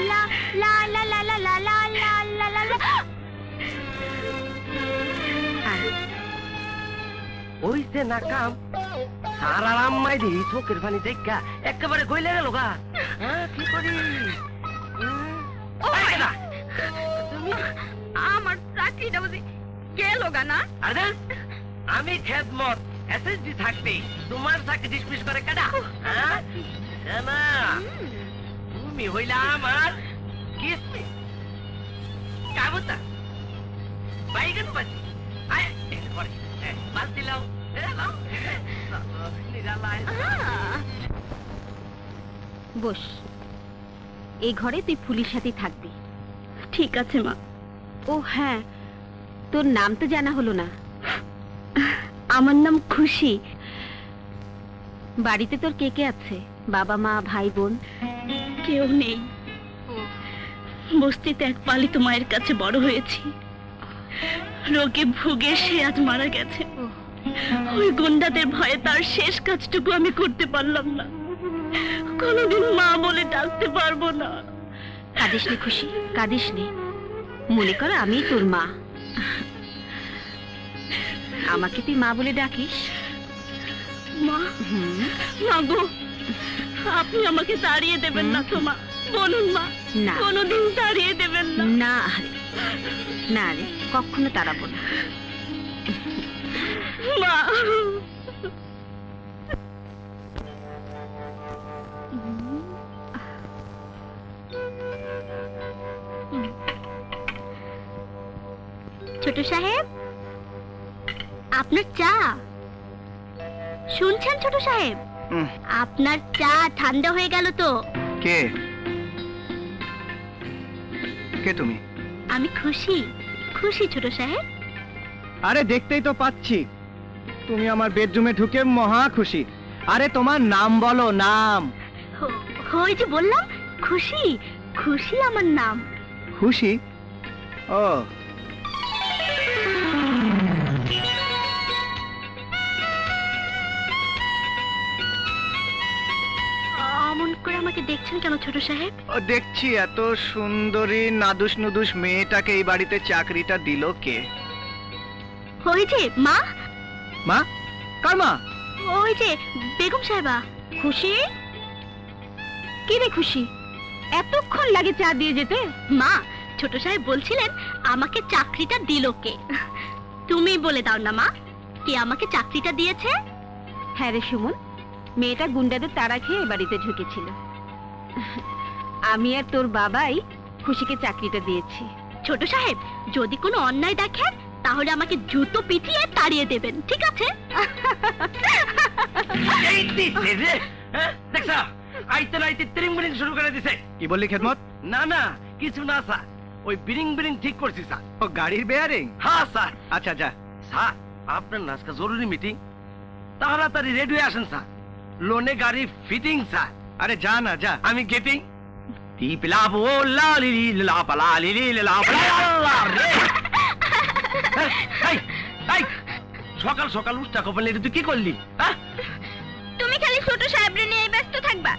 লা লা লা লা লা লা লা লা লা লা লা। ওইতে না কাম সারা আম্মাই দিই চোখের পানি দেখা একেবারে গইলে গেল গা। হ্যাঁ কি করি? তুমি আমার চাকরিটা বুঝি গেল গা না? আরে আমি খেদমত এসএসডি থাকতে তোমার চাকরি ডিসমিস করে কাটা? হ্যাঁ না, তুমি হইলা আমার কিসমি কাবুতা বাইগান বাজি। আয় করে বাস দিলাম। বস, এই ঘরে তুই ফুলির সাথে থাকবি। ঠিক আছে মা। ও হ্যাঁ, তোর নাম তো জানা হলো না। আমার নাম খুশি। বাড়িতে তোর কে কে আছে? বাবা মা ভাই বোন? কেউ নেই, বস্তিতে এক পালিত মায়ের কাছে বড় হয়েছি। রোগে ভুগে সে আজ মারা গেছে। ওই গুন্ডাদের ভয়ে তার শেষ কাজটুকু আমি করতে পারলাম না। কোনোদিন মা বলে ডাকতে পারবো না। কাঁদিস নে খুশি, কাঁদিস নে। মনে কর আমি তোর মা, আমাকে তুই মা বলে ডাকিস। মা, মা গো, আপনি আমাকে তাড়িয়ে দেবেন না তো মা? বলুন মা, না। কোনোদিন তাড়িয়ে দেবেন না? না না রে, কখনো তাড়াবো না। মা, ছোট সাহেব, আপনার চা। শুনছেন ছোট সাহেব, আপনার চা ঠান্ডা হয়ে গেল তো। কে কে তুমি? আমি খুশি, খুশি ছোট সাহেব। আরে দেখতেই তো পাচ্ছি তুমি আমার বেডরুমে ঢুকে মহা খুশি। আরে তোমার নাম বলো, নাম। ওই যে বললাম, খুশি। খুশি আমার নাম। খুশি? ও, অমন করে আমাকে দেখছেন কেন ছোট সাহেব? ও দেখছি এত সুন্দরী নাদুস নুদুস মেয়েটাকে এই বাড়িতে চাকরিটা দিল কে? ওই যে মা। মা? কার মা? ওই যে বেগম সাহেবা। খুশি? কি রে খুশি, এতক্ষণ লাগে চা দিয়ে যেতে? মা, ছোট সাহেব বলছিলেন আমাকে চাকরিটা দিল কে। তুমি বলে দাও না মা, কে আমাকে চাকরিটা দিয়েছে? হ্যাঁ রে সুমন, মেয়েটা গুন্ডাদের তাড়া খেয়ে বাড়িতে ঢুকেছিল। আমি আর তোর বাবাই খুশিকে চাকরিটা দিয়েছি। ছোট সাহেব, যদি কোনো অন্যায় দেখেন তাহলে আমাকে জুতো পিটিয়ে তাড়িয়ে দেবেন, ঠিক আছে? আইতে আইতে তিরিং বিরিং শুরু করে দিছে। কি বললি খেদমত? না না, কিছু না স্যার, ওই বিরিং বিরিং ঠিক করছি স্যার। ও গাড়ির বেয়ারিং? হ্যাঁ স্যার। আচ্ছা আচ্ছা স্যার, আপনার না আজকে জরুরি মিটিং, তাড়াতাড়ি রেডি হয়ে আসেন স্যার। লোনে গাড়ি ফিটিং স্যার। আরে যা না যা, আমি গেটিং। সকাল সকাল উষ্টা কপাল তুই কি করলি? তুমি খালি ছোট সাহেবরে নিয়ে ব্যস্ত থাকবা,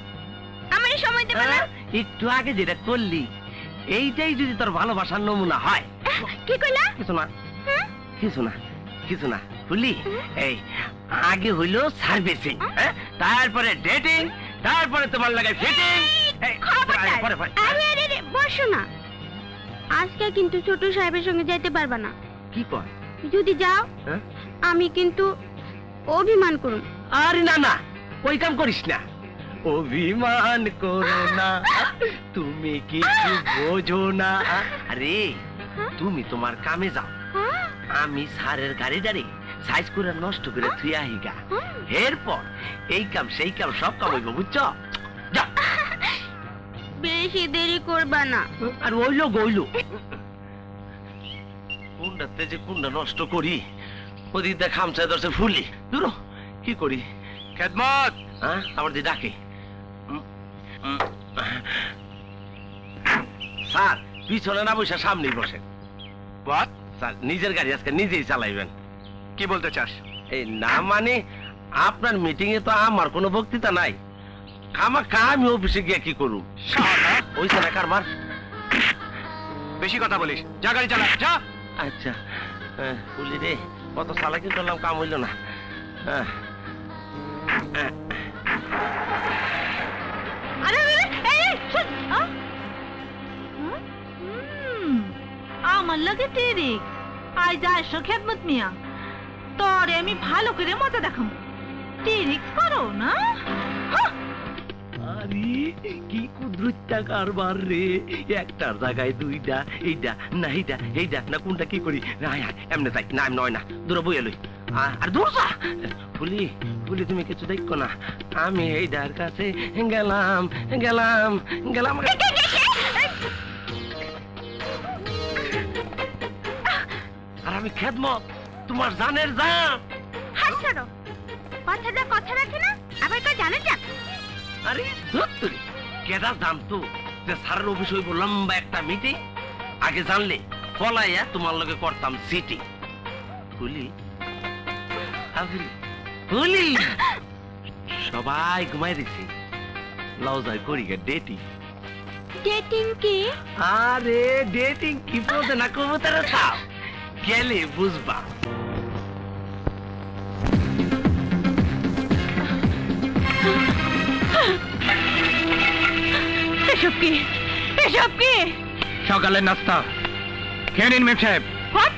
আমারই সময় দেবে না। একটু আগে যেটা করলি এইটাই যদি তোর ভালোবাসার নমুনা হয়। কি কইলা? কিছু না, কিছু না, কিছু না ফুলি। এই আগে হইলো সার্ভিসিং, তারপরে ডেটিং, তারপরে তোমার লাগাই ফিটিং। আরে বসো না, আজকে কিন্তু ছোট সাহেবের সঙ্গে যাইতে পারবা না। কি কয়? যদি যাও আমি কিন্তু অভিমান করুম। আরে না না, ওই কাম করিস না। অভিমান করো না, তুমি কিছু বোঝো না। আরে তুমি তোমার কামে যাও, আমি স্যারের গাড়ি দাঁড়ি সাইজ করে নষ্ট করে থুই আহিগা। এরপর এই কাম সেই কাম সব কাম হইব, বুঝছো? বেশি দেরি করবা না। আর ওইলো গইলো কুন্ডাতে যে কুন্ডা নষ্ট করি, ওদিকে খামচা দর্শে ফুলি দূর। কি করি? খেদমত। হ্যাঁ, আবার যে ডাকে। স্যার পিছনে না বসে সামনেই বসে। হোয়াট? স্যার নিজের গাড়ি আজকে নিজেই চালাইবেন। কি বলতে চাস? এই না মানে আপনার মিটিং এ তো আমার কোনো বক্তৃতা নাই, খামাখা আমি অফিসে গিয়ে কি করুম? ওইছে না কারবার। বেশি কথা বলিস, যা গাড়ি চালা যা। আচ্ছা ফুলি রে, কত চালাকি করলাম, কাম হইল না। আমার লাগে টিরিক আই যা এসো খেদমত মিয়া, তোরে আমি ভালো করে মজা দেখাম। টিরিক করো না। আরে কি কুদ্রুচ্চা কারবার রে, একটার জায়গায় দুইটা, এইটা না এইটা, এইটা না কোনটা, কি করি? এমনি যাই না, আমি নয় না, দূরে বই এলই। আর দূর যা ফুলি, ফুলি তুমি কিছু দেখো না, আমি এইটার কাছে গেলাম গেলাম গেলাম। আর আমি খেদমত, তোমার জানের জান। হাত ছাড়ো, কথাটা কথা রাখে না, আবার কই জানেন জান? আরে ধুত্তুরি, কেডা জানতো যে স্যারের অফিস হইব লম্বা একটা মিটিং? আগে জানলে পলাইয়া তোমার লগে করতাম সিটি। ফুলি ফুলি, সবাই ঘুমাই দিছি, লাও যাই করি গে ডেটিং। ডেটিং কি? আরে ডেটিং কি বলতে না কবুতর খাও, গেলে বুঝবা। এসব কি? এসব কি? সকালের নাস্তা খেয়ে নিন মেম সাহেব। হোয়াট?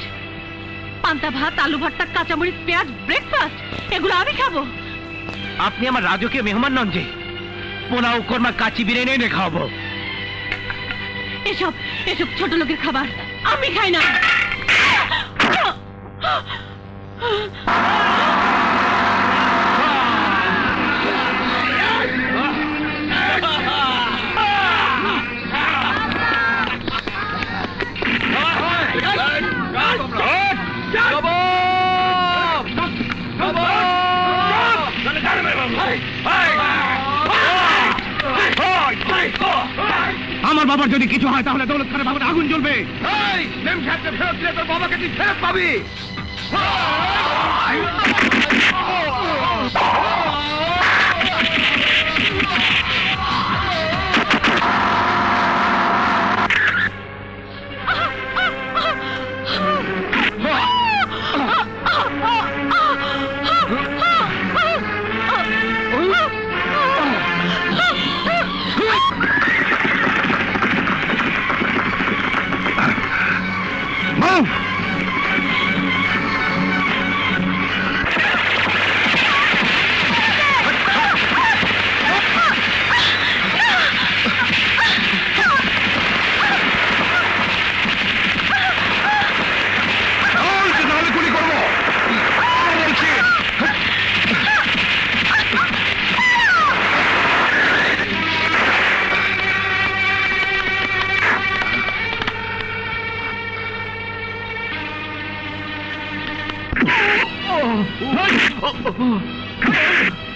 পান্তা ভাত, আলু ভর্তা, কাঁচামরিচ, পেঁয়াজ, ব্রেকফাস্ট, এগুলো আমি খাবো? আপনি আমার রাজকীয় মেহমান নন যে পোলাও কোরমা কাচি বিরিয়ানি এনে খাওয়াবো? এসব এসব ছোট লোকের খাবার আমি খাই না। Come on! বাবার যদি কিছু হয় তাহলে দৌলত খানের বাবার আগুন জ্বলবে। এই মেম সাহেবকে ফেরত দিলে তোর বাবাকে তুই ফেরত পাবি।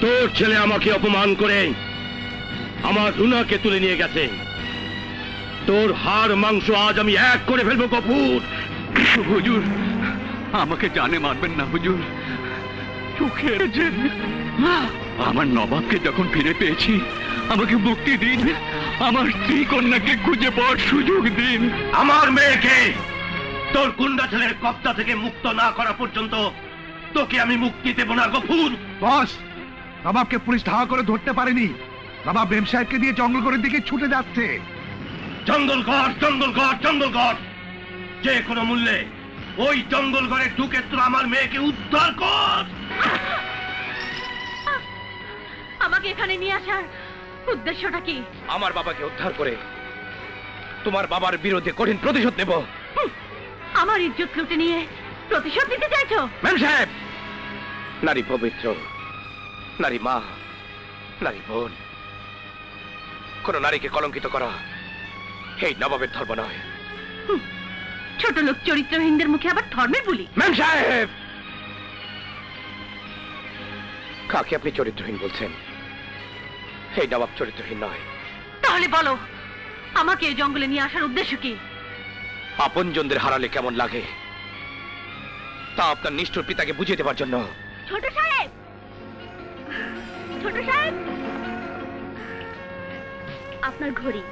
তোর ছেলে আমাকে অপমান করে আমার রুনাকে তুলে নিয়ে গেছে। তোর হাড় মাংস আজ আমি এক করে ফেলবো গফুর। হুজুর, আমাকে জানে মারবেন না হুজুর। চোখের আমার নবাবকে যখন ফিরে পেয়েছি, আমাকে মুক্তি দিন। আমার স্ত্রী কন্যাকে খুঁজে পাওয়ার সুযোগ দিন। আমার মেয়েকে তোর গুন্ডা ছেলের কব্জা থেকে মুক্ত না করা পর্যন্ত তোকে আমি মুক্তি দেব না গফুর। বস, নবাবকে পুলিশ ধাওয়া করে ধরতে পারেনি। নবাব মেম সাহেবকে দিয়ে জঙ্গলগড়ের দিকে ছুটে যাচ্ছে। জঙ্গলগড়, জঙ্গলগড়, জঙ্গলগড়, যে কোনো মূল্যে ওই জঙ্গলগড়ে ঢুকে তোর আমার মেয়েকে উদ্ধার কর। আমাকে এখানে নিয়ে আসার উদ্দেশ্যটা কি? আমার বাবাকে উদ্ধার করে তোমার বাবার বিরুদ্ধে কঠিন প্রতিশোধ নেব। আমার ইজ্জত লুটে নিয়ে প্রতিশোধ নিতে চাইছো? মেম সাহেব, নারী পবিত্র, নারী মা, নারী বোন, কোন নারীকে কলঙ্কিত করা এই নবাবের ধর্ম নয়। ছোট লোক চরিত্রহীনদের মুখে আবার ধর্মের বুলি? মেম সাহেব, কাকে আপনি চরিত্রহীন বলছেন? এই নবাব চরিত্রহীন নয়। তাহলে বলো, আমাকে এই জঙ্গলে নিয়ে আসার উদ্দেশ্য কি? আপনজনদের হারালে কেমন লাগে তা আপনার নিষ্ঠুর পিতাকে বুঝিয়ে দেবার জন্য। ছোট সাহেব, ছোট সাহেব, আপনার ঘড়ি।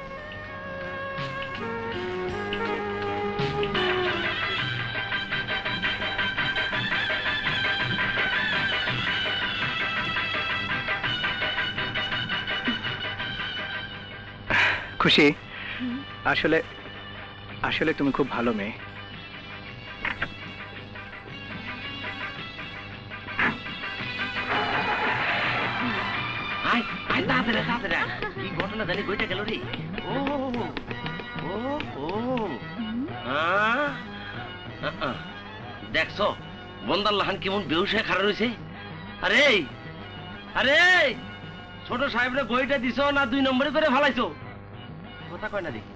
খুশি, আসলে আসলে তুমি খুব ভালো মেয়ে। কি ঘটনা জানি বইটা গেল রে। দেখছো বন্দার লাহান কেমন বেহুশ হয়ে খাড়া রয়েছে। আরে আরে ছোট সাহেবরে বইটা দিছো না 2 নম্বরে করে ফালাইছো? কথা কয় না দেখি।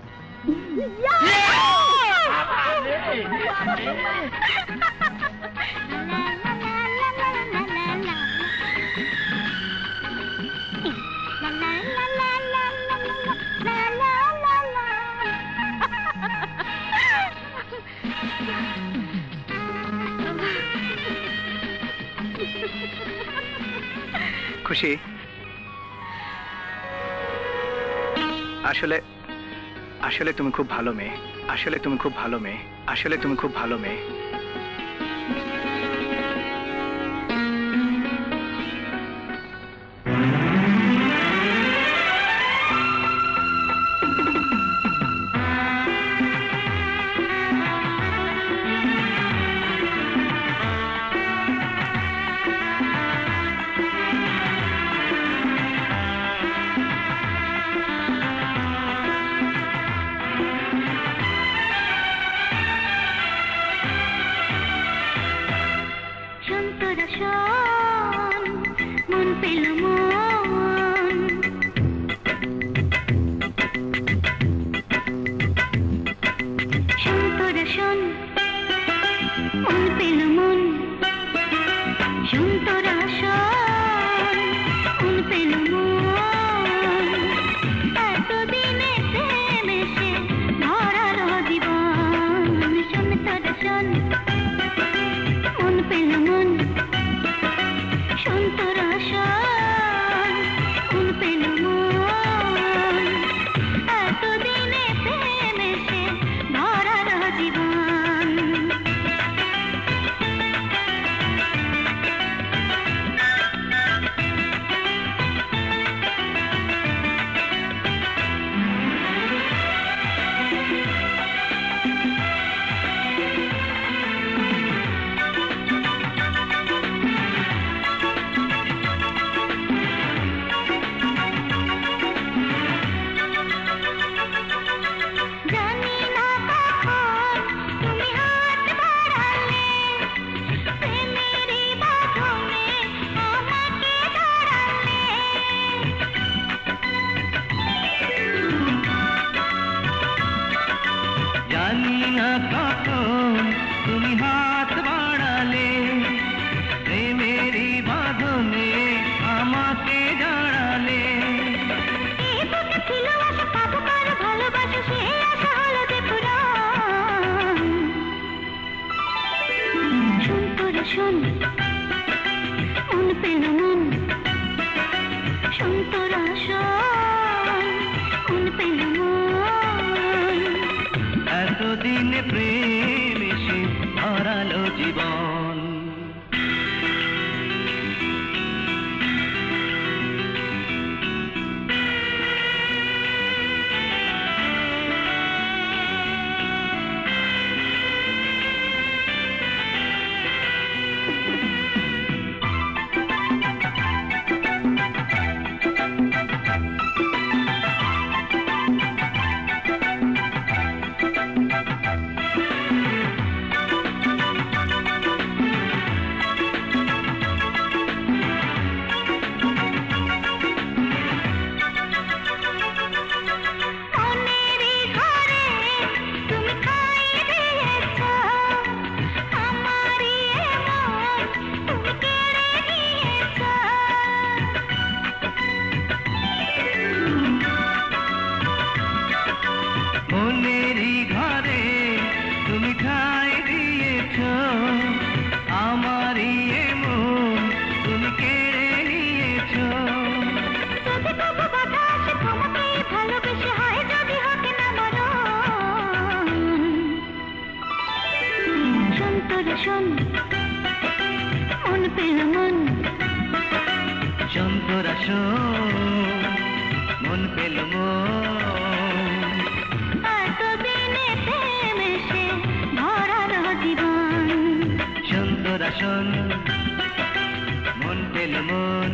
খুশি, আসলে আসলে তুমি খুব ভালো মেয়ে। আসলে তুমি খুব ভালো মেয়ে। আসলে তুমি খুব ভালো মেয়ে। শোন মন পেল মন শোন তোরা শোন মন পেল মন এতদিনে প্রেম এসে হারালো জীবন। শোন মন পেল মন শোন তোরা শোন মন পেল মন এতদিনে প্রেম এসে ভরালো জীবন। শোন তোরা শোন মন পেল মন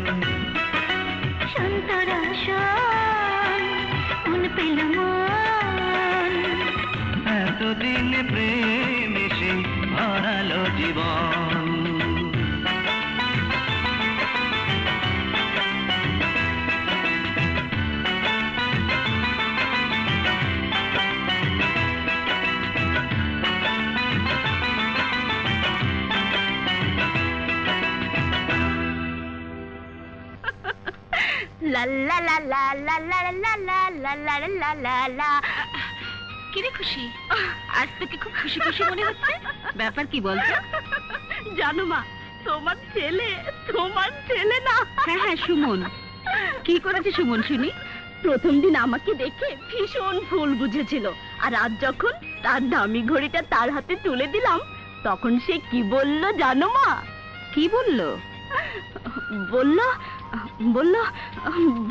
শোন তোরা শোন মন পেল মন এতদিনে প্রেম এসে হারালো জীবন। লা লা লা লা লা লা লা লা লা লা লা লা লা। কিরে খুশি, আজ তোকে খুব খুশি খুশি মনে হচ্ছে, ব্যাপার কি বলতো? জানো মা, তোমার ছেলে না। হ্যাঁ হ্যাঁ সুমন, কি করেছে সুমন শুনি? প্রথম দিন আমাকে দেখে ভীষণ ভুল বুঝেছিল, আর আজ যখন তার দামি ঘড়িটা তার হাতে তুলে দিলাম তখন সে কি বলল জানো মা? কি বললো? বলল বলল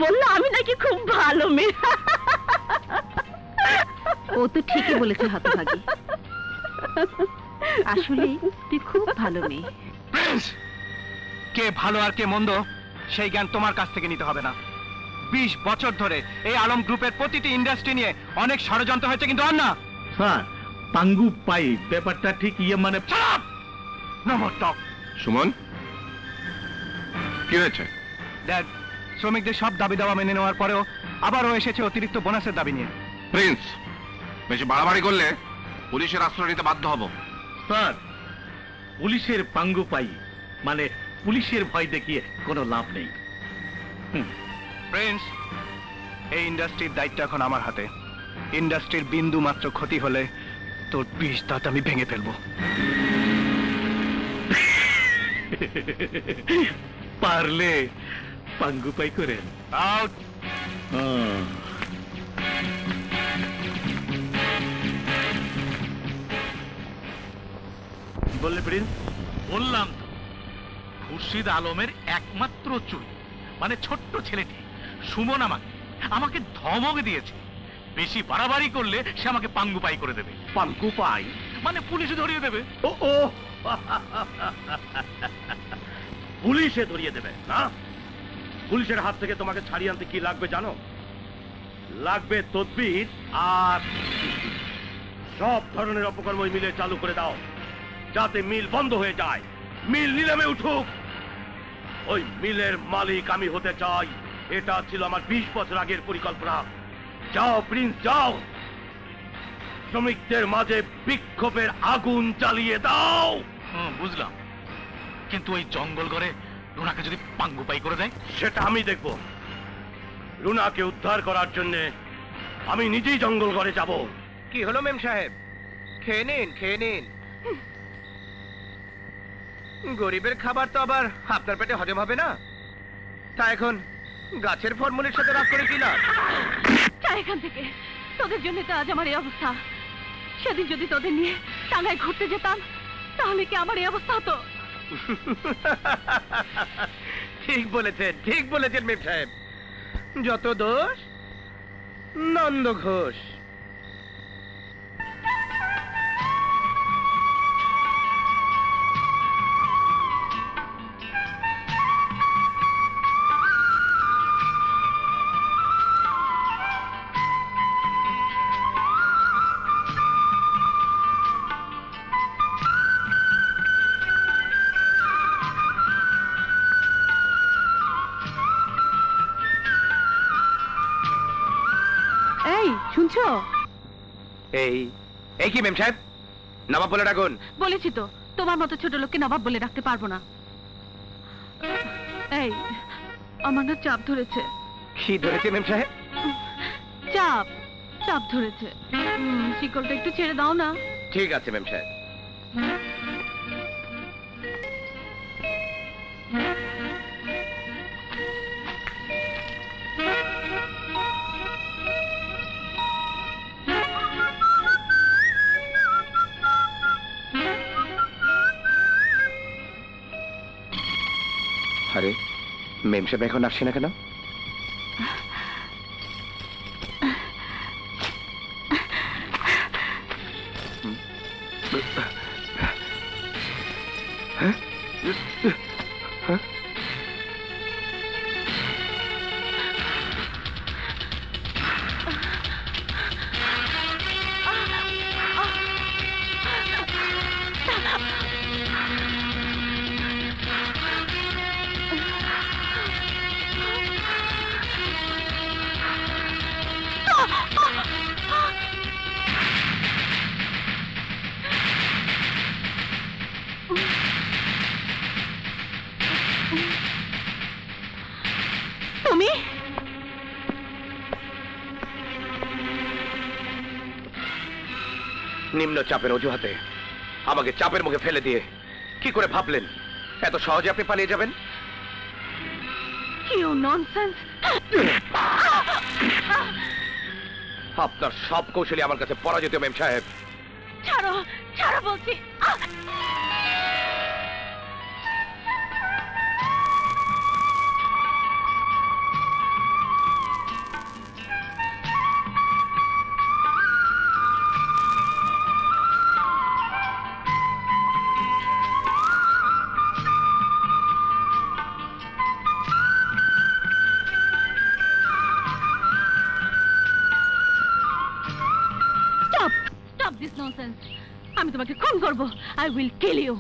বলল আমি নাকি খুব ভালো মেয়ে। ও তো ঠিকই বলেছে হতভাগী, আসলে তুই খুব ভালো মেয়ে। কে ভালো আর কে মন্দ সেই জ্ঞান তোমার কাছ থেকে নিতে হবে না। 20 বছর ধরে এই আলম গ্রুপের প্রতিটি ইন্ডাস্ট্রি নিয়ে অনেক ষড়যন্ত্র হয়েছে, কিন্তু আর না। স্যার পাঙ্গু পাই ব্যাপারটা ঠিক মানে নম্বর টপ। সুমন, কি হয়েছে? ড্যাড, শ্রমিকদের সব দাবি দাওয়া মেনে নেওয়ার পরেও আবারও এসেছে অতিরিক্ত বোনাসের দাবি নিয়ে। প্রিন্স, বেশি বাড়াবাড়ি করলে পুলিশের আশ্রয় নিতে বাধ্য হব। স্যার পুলিশের পাঙ্গু পাই মানে পুলিশের ভয় দেখিয়ে কোনো লাভ নেই। প্রিন্স, এই ইন্ডাস্ট্রির দায়িত্ব এখন আমার হাতে। ইন্ডাস্ট্রির বিন্দু মাত্র ক্ষতি হলে তোর 20 দাঁত আমি ভেঙে ফেলবো। পারলে পাঙ্গু পাই করেন। আউট। বললে প্রিন্স? বললাম তো, খুরশিদ আলমের একমাত্র চুল মানে ছোট্ট ছেলেটি সুমন আমাকে ধমক দিয়েছে, বেশি বাড়াবাড়ি করলে সে আমাকে পাঙ্গু পাই করে দেবে। পাঙ্গু পাই মানে পুলিশে ধরিয়ে দেবে। ও পুলিশে ধরিয়ে দেবে না? পুলিশের হাত থেকে তোমাকে ছাড়িয়ে আনতে কি লাগবে জানো? লাগবে তদবির, আর সব ধরনের অপকর্ম মিলে চালু করে দাও যাতে মিল বন্ধ হয়ে যায়, মিল নিলামে উঠুক। ওই মিলের মালিক আমি হতে চাই, এটা ছিল আমার 20 বছর আগের পরিকল্পনা। যাও প্রিন্স, যাও, শ্রমিকদের মাঝে বিক্ষোভের আগুন জ্বালিয়ে দাও। বুঝলাম, কিন্তু ওই জঙ্গল ঘরে রুনাকে যদি পাঙ্গু পাই করে দেয় সেটা আমি দেখব। রুনাকে উদ্ধার করার জন্য আমি নিজেই জঙ্গল ঘরে যাব। কি হলো মেম সাহেব? খেয়ে নিন, খেয়ে নিন। গরিবের খাবার তো আবার আপনার পেটে হজম হবে না। তা এখন গাছের ফলমূলের সাথে রাগ করে কি লাভ? যা এখান থেকে, তোদের জন্য তো আজ আমার এই অবস্থা। সেদিন যদি তোদের নিয়ে টাঙ্গায় ঘুরতে যেতাম তাহলে কি আমার এই অবস্থা হতো? ঠিক বলেছেন মেম সাহেব। যত দোষ নন্দ ঘোষ। এই শুনছো? এই কি মেম সাহেব, নবাব বলে ডাকুন। বলেছি তো তোমার মতো ছোট লোককে নবাব বলে রাখতে পারবো না। এই আমার না চাপ ধরেছে। কি ধরেছে মেম সাহেব? চাপ ধরেছে। শিকলটা একটু ছেড়ে দাও না। ঠিক আছে মেম সাহেব। আরে মেম সাহেব এখন আসছে না কেন? তুমি নিম্ন চাপের অজুহাতে আমাকে চাপের মুখে ফেলে দিয়ে কি করে ভাবলেন এত সহজে আপনি পালিয়ে যাবেন? কি ননসেন্স! আপনার সব কৌশলী আমার কাছে পরাজিত মেম সাহেব। ছাড়ো ছাড়ো বলছি। Stop this nonsense! আমি তোমাকে খুন করব। I will kill you!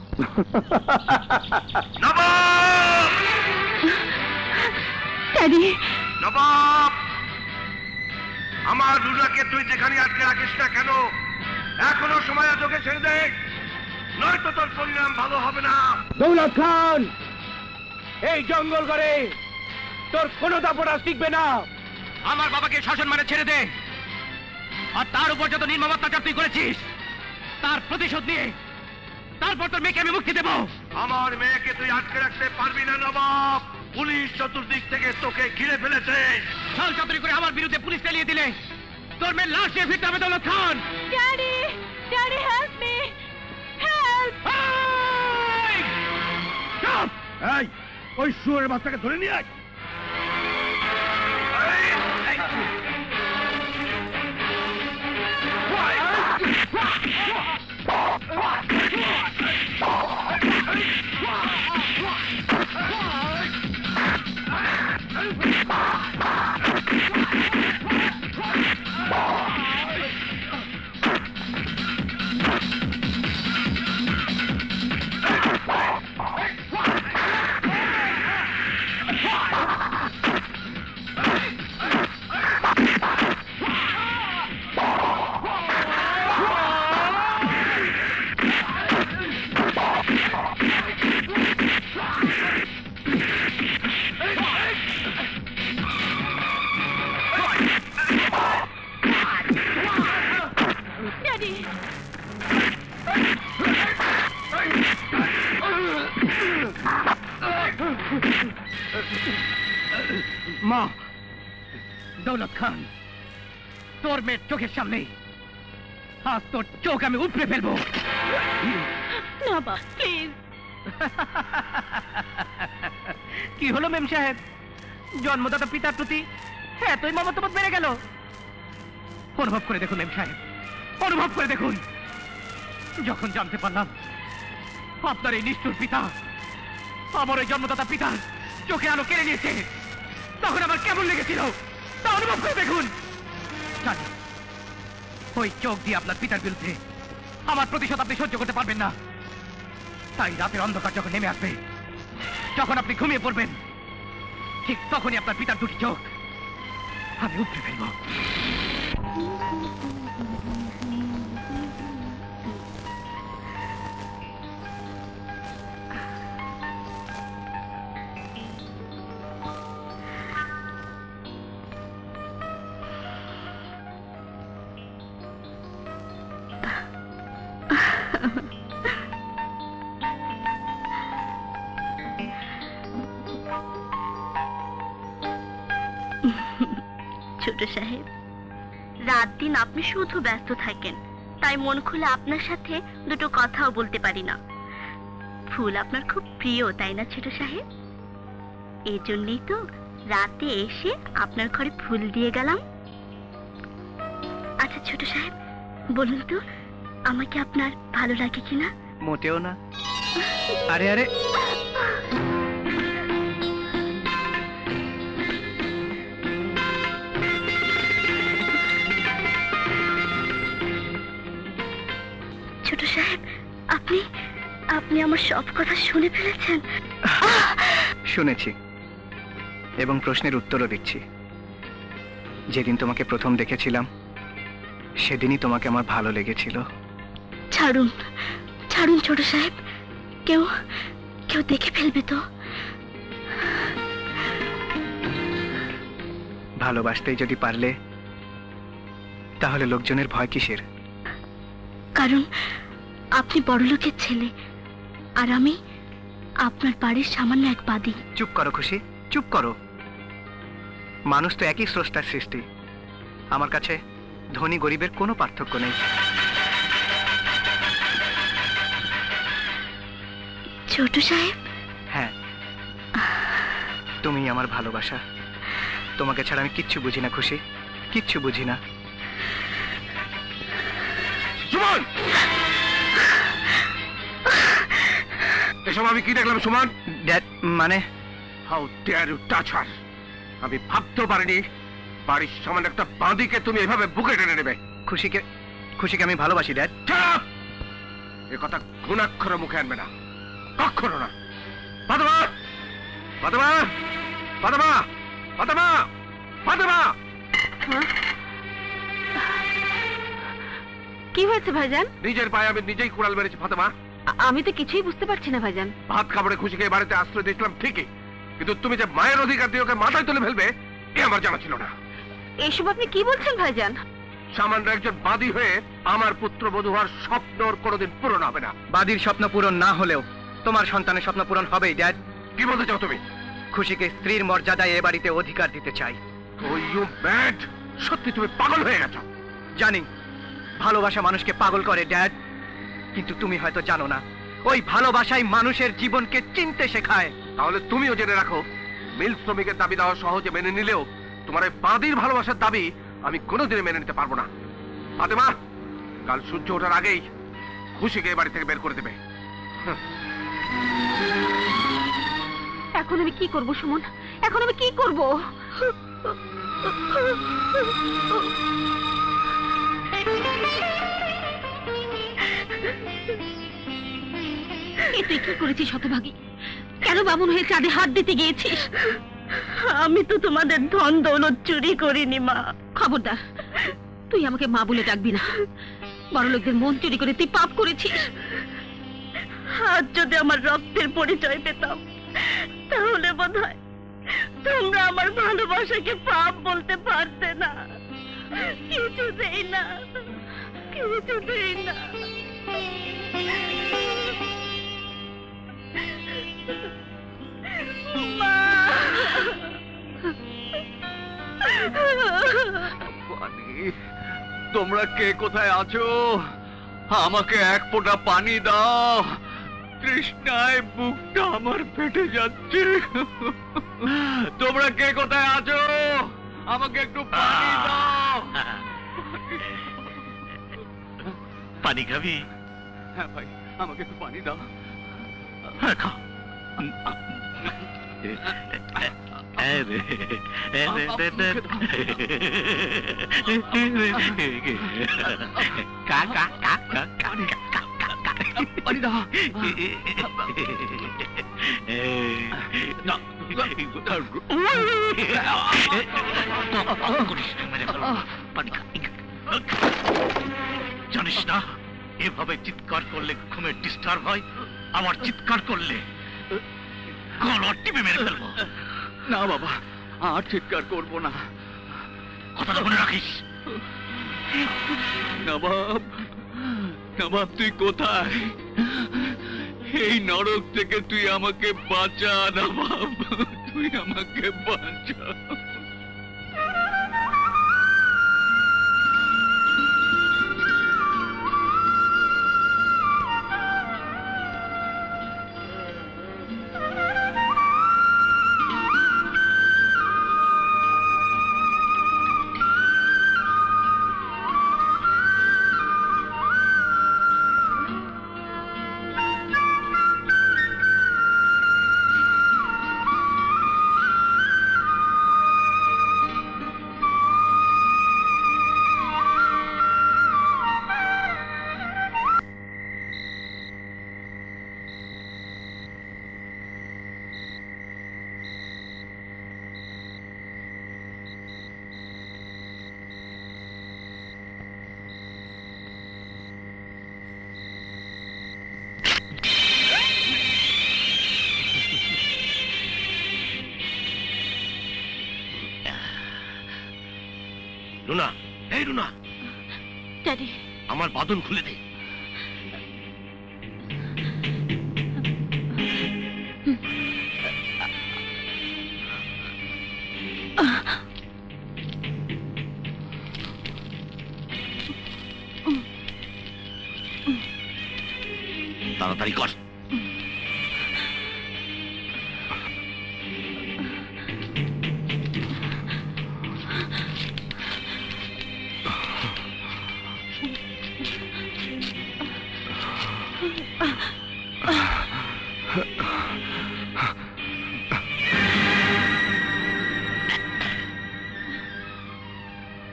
Nawab! Daddy! Nawab! আমার রুনাকে তুই যেখানে আটকে রাখিস না কেন, এখনো সময় আছে, ওকে ছেড়ে দে, নয়তো তোর পরিণাম ভালো হবে না। দৌলত খান, এই জঙ্গল করে তোর কোনো দাপট টিকবে না। আমার বাবাকে শাসন মানে ছেড়ে দে, আর তার উপর যত নির্মম অত্যাচার তুই করেছিস তার প্রতিশোধ নিয়ে তারপর তোর মেয়েকে আমি মুক্তি দেব। আমার মেয়েকে তুই আটকে রাখতে পারবি না নবাব। পুলিশ চতুর্দিক থেকে তোকে ঘিরে ফেলেছে। ছল চাতুরি করে আমার বিরুদ্ধে পুলিশ চালিয়ে দিলে তোর মেয়ের লাশ নিয়ে ফিরতে হবে Daulat Khan. Daddy! Daddy help me! Help! এই ওই শুয়োরের বাচ্চাকে ধরে নিয়ে আয়। মা, দৌলত খান, তোর মেয়ের চোখের সামনে আজ তোর চোখ আমি উপড়ে ফেলবো। না বা প্লিজ। কি হলো মেম সাহেব, জন্মদাতা পিতার প্রতি এতই মমতাবোধ বেড়ে গেল? অনুভব করে দেখুন মেম সাহেব, অনুভব করে দেখুন। যখন জানতে পারলাম আপনার এই নিষ্ঠুর পিতা আমার ওই জন্মদাতা পিতার চোখে আলো কেড়ে নিয়েছে, তখন আমার কেমন লেগেছিল তা অনুভব করে দেখুন। জানি ওই চোখ দিয়ে আপনার পিতার বিরুদ্ধে আমার প্রতিশোধ আপনি সহ্য করতে পারবেন না। তাই রাতের অন্ধকার যখন নেমে আসবে, যখন আপনি ঘুমিয়ে পড়বেন, ঠিক তখনই আপনার পিতার দুটি চোখ আমি উপড়ে ফেলব। ছোট সাহেব, রাত দিন আপনি শুধু ব্যস্ত থাকেন, তাই মন খুলে আপনার সাথে দুটো কথাও বলতে পারি না। ফুল আপনার খুব প্রিয়, তাই না ছোট সাহেব? এই জন্যই তো রাতে এসে আপনার ঘরে ফুল দিয়ে গেলাম। আচ্ছা ছোট সাহেব, বলুন তো আমাকে আপনার ভালো লাগে কিনা? মোটেও না। আরে আরে, ছোট সাহেব, আপনি আপনি আমার সব কথা শুনে ফেলেছেন। শুনেছি এবং প্রশ্নের উত্তরও দিচ্ছি। যেদিন তোমাকে প্রথম দেখেছিলাম সেদিনই তোমাকে আমার ভালো লেগেছিল। ছাড়ুন ছাড়ুন ছোট সাহেব, কেউ কেউ দেখে ফেলবে তো। ভালোবাসতেই যদি পারলে তাহলে লোকজনের ভয় কিসের? কারণ আপনি বড়লোকের ছেলে আর আমি আপনার বাড়ির সামান্য এক বাদী। চুপ করো খুশি, চুপ করো। মানুষ তো একই স্রষ্টার সৃষ্টি। আমার কাছে ধনী গরিবের কোনো পার্থক্য নেই। ছোট সাহেব, হ্যাঁ, তুমি আমার ভালোবাসা। তোমাকে ছাড়া আমি কিচ্ছু বুঝি না খুশি, কিচ্ছু বুঝি না। সুমন, এসব আমি কি দেখলাম সুমন? ড্যাড, মানে হাউ ডেয়ার ইউ টাচ হার! আমি ভাবতেও পারিনি বাড়ির সামান্য একটা বাঁদিকে তুমি এভাবে বুকে টেনে নেবে। খুশিকে খুশিকে আমি ভালোবাসি ড্যাড। এ কথা ঘুণাক্ষরে মুখে আনবে না, কখনো না। ফাতেমা, ফাতেমা, ফাতেমা, ফাতেমা, ফাতেমা! কি হয়েছে ভাইজান? নিজের পায়ে আমি নিজেই কুড়াল মেরেছি ফাতেমা। আমি তো কিছুই বুঝতে পারছি না ভাইজান। ভাত খাবারে খুশিকে এই বাড়িতে আশ্রয় দিয়েছিলাম ঠিকই, কিন্তু তুমি যে মায়ের অধিকার দিয়ে ওকে মাথায় তুলে ফেলবে এ আমার জানা ছিল না। এসব আপনি কি বলছেন ভাইজান? সামান্য একজন বাদী হয়ে আমার পুত্রবধূ হওয়ার স্বপ্ন ওর কোনোদিন পূরণ হবে না। বাদীর স্বপ্ন পূরণ না হলেও তোমার সন্তানের স্বপ্ন পূরণ হবেই ড্যাড। কি বলতে চাও তুমি? খুশিকে স্ত্রীর মর্যাদায় এ বাড়িতে অধিকার দিতে চাই। Oh, you mad! সত্যি তুমি পাগল হয়ে গেছো। জানি ভালোবাসা মানুষকে পাগল করে ড্যাড, কিন্তু তুমি হয়তো জানো না ওই ভালোবাসাই মানুষের জীবনকে চিনতে শেখায়। তাহলে তুমিও জেনে রাখো, মিল শ্রমিকের দাবি দেওয়া সহজে মেনে নিলেও তোমার এই বাদীর ভালোবাসার দাবি আমি কোনোদিনই মেনে নিতে পারবো না। ফাতেমা, কাল সূর্য ওঠার আগেই খুশিকে এই বাড়ি থেকে বের করে দেবে। এখন আমি কি করব সুমন? এখন আমি কি করব? তুই কি করেছিস হতভাগী? কেন বামুন হয়ে চাঁদে হাত দিতে গিয়েছিস? আমি তো তোমাদের ধন দৌলত চুরি করিনি মা। খবরদার, তুই আমাকে মা বলে ডাকবি না। বড় লোকদের মন চুরি করে তুই পাপ করেছিস। আজ যদি আমার রক্তের পরিচয় পেতাম তাহলে বোধহয় তোমরা আমার ভালোবাসাকে পাপ বলতে পারতে না। কিছুতেই না, কিছুতেই না। মা! তোমরা কে কোথায় আছো? আমাকে এক ফোঁটা পানি দাও, তৃষ্ণায় বুকটা আমার ফেটে যাচ্ছে। তোমরা কে কোথায় আছো? আমাকে একটু পানি দাও। পানি খাবি? হ্যাঁ ভাই, আমাকে একটু পানি দাও। হ্যাঁ, খা। পানি দাও। জানিস না এভাবে চিৎকার করলে ঘুমের ডিস্টার্ব হয়, আমার চিৎকার করলে গলা টিপে মেরে ফেলবো। না বাবা, আর চিৎকার করবো না। কথাটা মনে রাখিস। নবাব, নবাব তুই কোথায়? এই নরক থেকে তুই আমাকে বাঁচা নবাব, তুই আমাকে বাঁচা। রুনা, এই রুনা, ড্যাডি, আমার বাঁধন খুলে দে। তাড়াতাড়ি কর।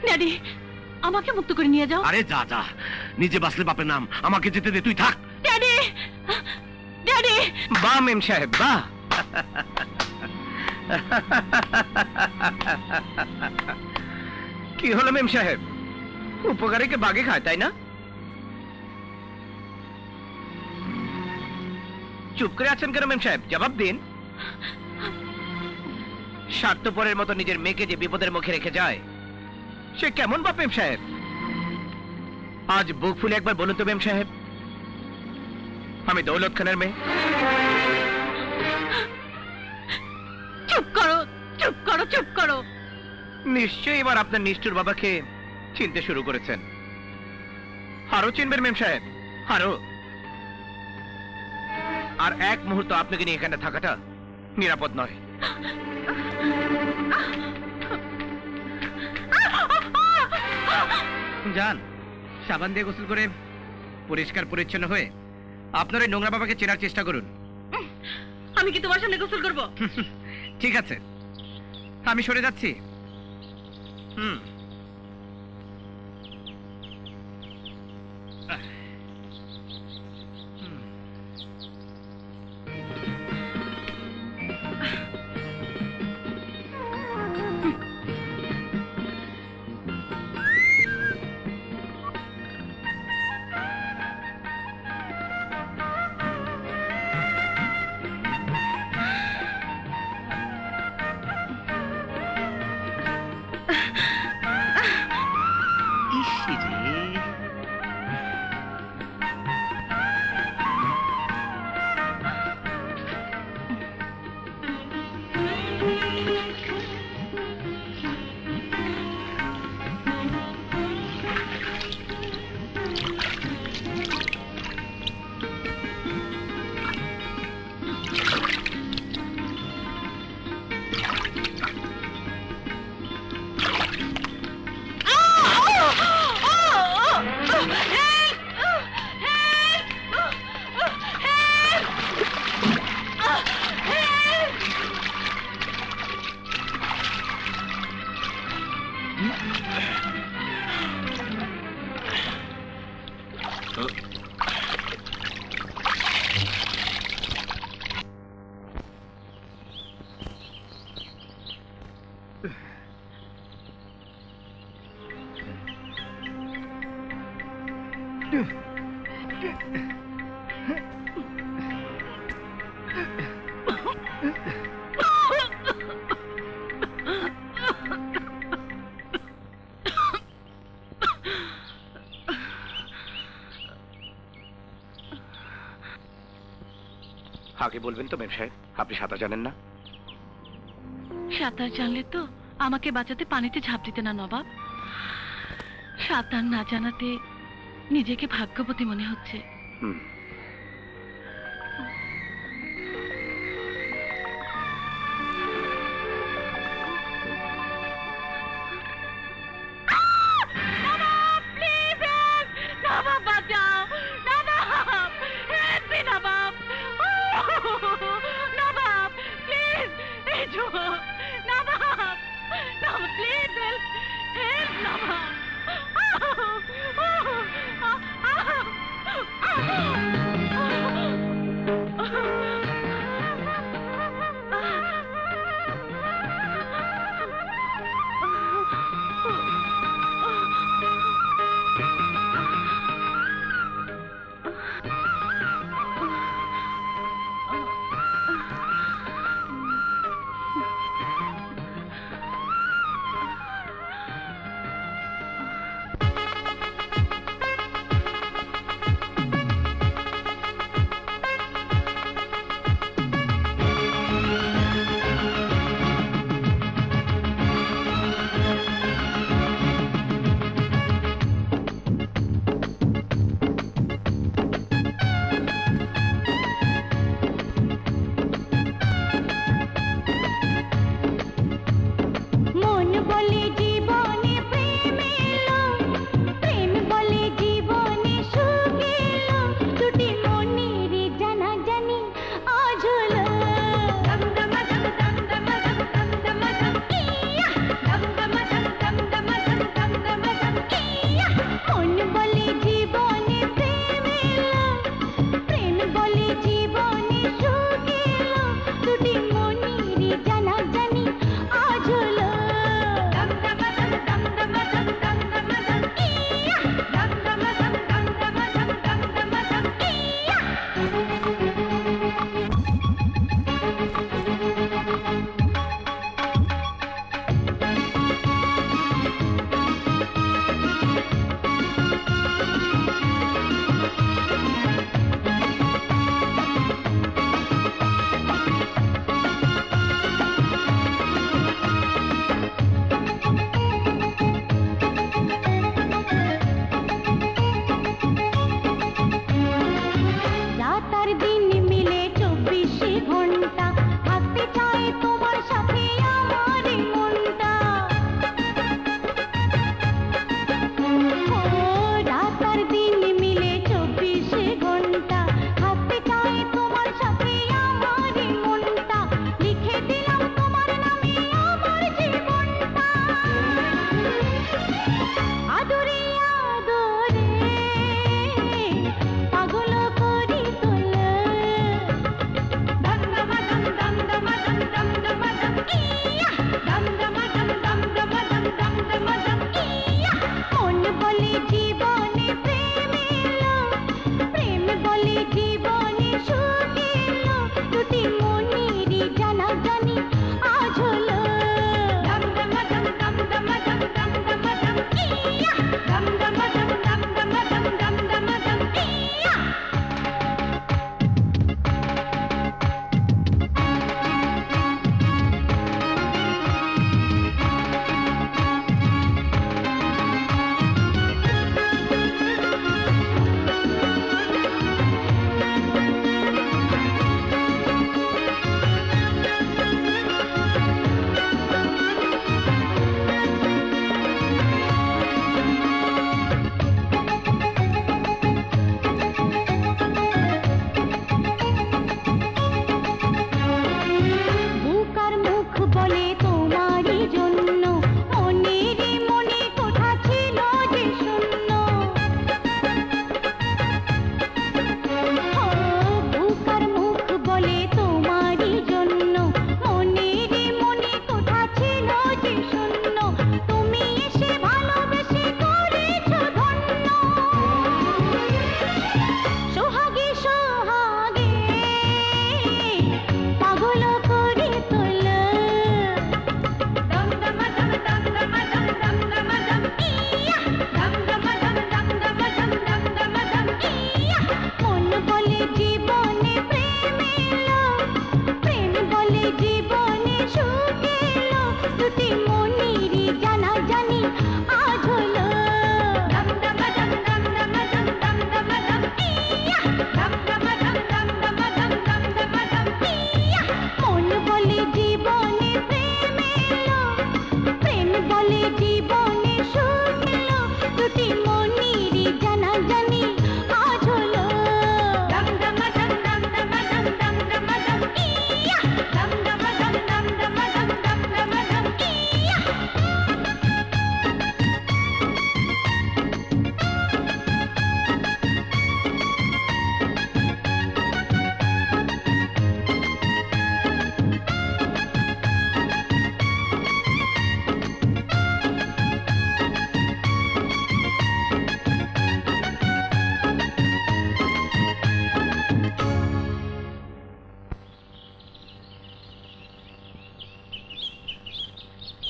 ড্যাডি, আমাকে মুক্ত করে নিয়ে যাও। আরে যা যা, নিজে বাঁচলে বাপের নাম, আমাকে যেতে দে, তুই থাক। Daddy, daddy. বাহ মেম সাহেব, বাহ। কি হলো মেম সাহেব? উপকারীকে বাগে খায়, তাই না? চুপ করে আছেন কেন মেম সাহেব? জবাব দিন। স্বার্থপরের মতো নিজের মেয়েকে যে বিপদের মুখে রেখে যায়, সে কেমন বাপ মেম সাহেব? আজ বুক ফুলে একবার বলুন তো মেম সাহেব, আমি দৌলত খানের মেয়ে। চুপ করো, চুপ করো, চুপ করো। নিশ্চয়ই এবার আপনার নিষ্ঠুর বাবাকে চিনতে শুরু করেছেন। আরো চিনবেন মেম সাহেব, আরো। আর এক মুহূর্ত আপনাকে নিয়ে এখানে থাকাটা নিরাপদ নয়। যান, সাবান দিয়ে গোসল করে পরিষ্কার পরিচ্ছন্ন হয়ে আপনার ওই নোংরা বাবাকে চেনার চেষ্টা করুন। আমি কি তোমার সামনে গোসল করবো? ঠিক আছে, আমি সরে যাচ্ছি। আগে বলবেন তো মেম সাহেব, আপনি সাঁতার জানেন না? সাঁতার জানলে তো আমাকে বাঁচাতে পানিতে ঝাঁপ দিতে না নবাব। সাঁতার না জানাতে নিজেকে ভাগ্যবতী মনে হচ্ছে। হুম। নবাব বাঁচাও, Nawab, help me Nawab, Nawab please, এসো Nawab, Nawab please help, help Nawab.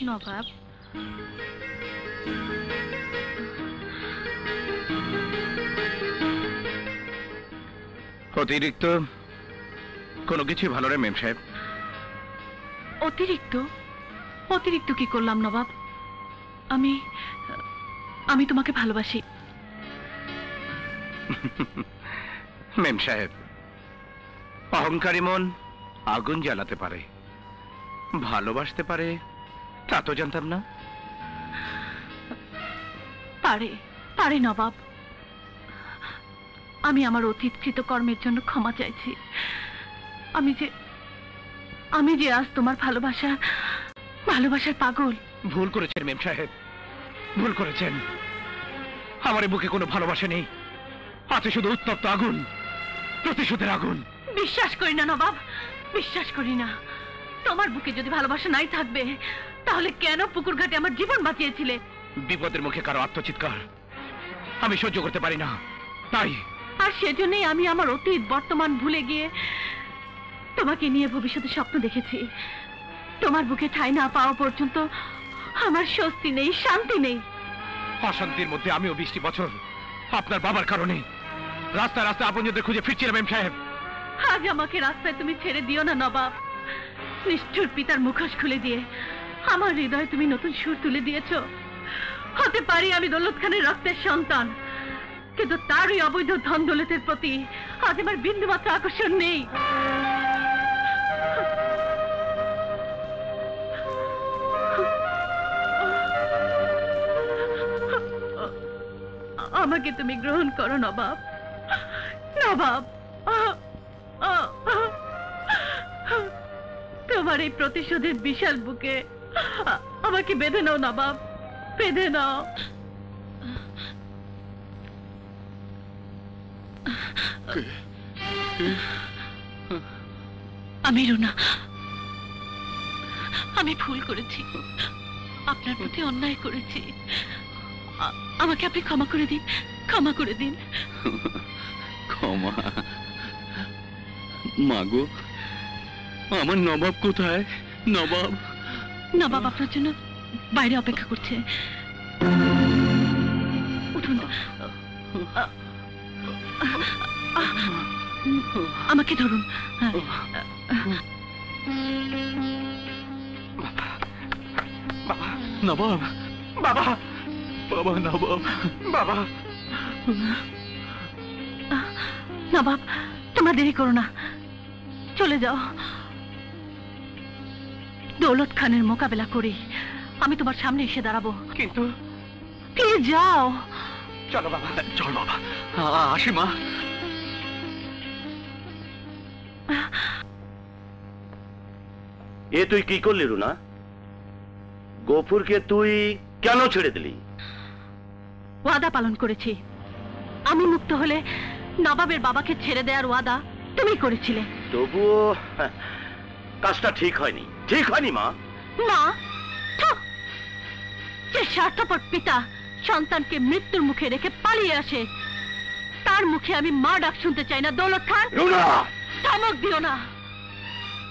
Nawab, অতিরিক্ত কোনো কিছু ভালো রে মেম সাহেব। অতিরিক্ত? অতিরিক্ত কি করলাম নবাব? আমি আমি তোমাকে ভালোবাসি। মেম সাহেব, অহংকারী মন আগুন জ্বালাতে পারে, ভালোবাসতে পারে তা তো জানতাম না। পারে পারে নবাব। আমি আমার অতীতকৃত কর্মের জন্য ক্ষমা চাইছি। আমি যে আজ তোমার ভালোবাসার পাগল। ভুল করেছেন মেম সাহেব, ভুল করেছেন। আমার এই বুকে কোনো ভালোবাসা নেই, আছে শুধু উত্তপ্ত আগুন, প্রতিশোধের আগুন। বিশ্বাস করি না নবাব, বিশ্বাস করি না। তোমার বুকে যদি ভালোবাসা নাই থাকবে, তাহলে কেন পুকুর ঘাটে আমার জীবন বাঁচিয়েছিলে? বিপদের মুখে কারো আত্মচিৎকার আমি সহ্য করতে পারি না, তাই। আর সেজন্যই আমি আমার অতীত বর্তমান ভুলে গিয়ে তোমাকে নিয়ে ভবিষ্যতে স্বপ্ন দেখেছি। তোমার বুকে ঠাঁই না পাওয়া পর্যন্ত আমার স্বস্তি নেই, শান্তি নেই। অশান্তির মধ্যে আমিও 20টি বছর আপনার বাবার কারণে রাস্তায় রাস্তায় আপনজনদের খুঁজে ফিরছিলাম মেম সাহেব। আজ আমাকে রাস্তায় তুমি ছেড়ে দিও না নবাব। নিষ্ঠুর পিতার মুখোশ খুলে দিয়ে আমার হৃদয়ে তুমি নতুন সুর তুলে দিয়েছো। হতে পারি আমি দৌলত খানের রক্তের সন্তান, কিন্তু তার ওই অবৈধ ধন দৌলতের প্রতি আজ আমার বিন্দুমাত্র আকর্ষণ নেই। আমাকে তুমি গ্রহণ করো নবাব, নবাব। তোমার এই প্রতিশোধের বিশাল বুকে আমাকে বেঁধে নাও নবাব, বেঁধে নাও। আমি রুনা, আমি ভুল করেছি, আপনার প্রতি অন্যায় করেছি। আমাকে আপনি ক্ষমা করে দিন, ক্ষমা করে দিন। ক্ষমা? মাগো, আমার নবাব কোথায়? নবাব? নবাব আপনার জন্য বাইরে অপেক্ষা করছে। উঠুন, আমাকে ধরুন। নবাব, বাবা, বাবা, নবাব, বাবা। নবাব, তোমরা দেরি করো না, চলে যাও। দৌলত খানের মোকাবেলা করি আমি তোমার সামনে এসে দাঁড়াবো। কিন্তু প্লিজ যাও। চলো বাবা, চল বাবা, আসি মা। এ তুই কি করলি রুনা? গফুরকে তুই কেন ছেড়ে দিলি? ওয়াদা পালন করেছি। আমি মুক্ত হলে নবাবের বাবাকে ছেড়ে দেওয়ার ওয়াদা তুমি করেছিলে। তবুও কাজটা ঠিক হয়নি, ঠিক হয়নি মা। না, যে স্বার্থপর পিতা সন্তানকে মৃত্যুর মুখে রেখে পালিয়ে আসে, তার মুখে আমি মা ডাক শুনতে চাই না। দৌলত খান, ধমক দিও না।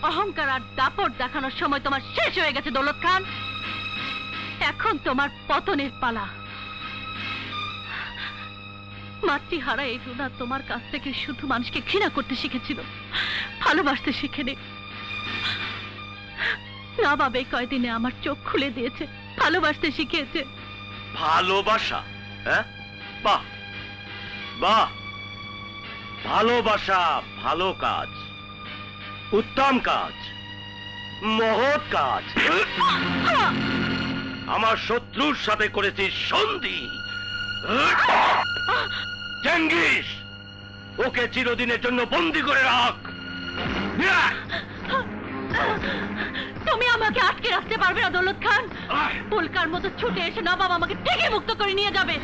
অহংকার আর দাপট দেখানোর সময় তোমার শেষ হয়ে গেছে দৌলত খান। এখন তোমার পতনের পালা। মাতৃহারা এই রুনা তোমার কাছ থেকে শুধু মানুষকে ঘৃণা করতে শিখেছিল, ভালোবাসতে শিখেনি। নবাব এই কয়দিনে আমার চোখ খুলে দিয়েছে, ভালোবাসতে শিখিয়েছে। ভালোবাসা? হ্যাঁ, বাহ বাহ, ভালোবাসা ভালো কাজ, উত্তম কাজ, মহৎ কাজ। আমার শত্রুর সাথে করেছিস সন্ধি। চেঙ্গিস, ওকে চিরদিনের জন্য বন্দী করে রাখ। তুমি আমাকে আটকে রাখতে পারবে না দৌলত খান। পুলকার মতো ছুটে এসে নবাব আমাকে থেকে মুক্ত করে নিয়ে যাবে।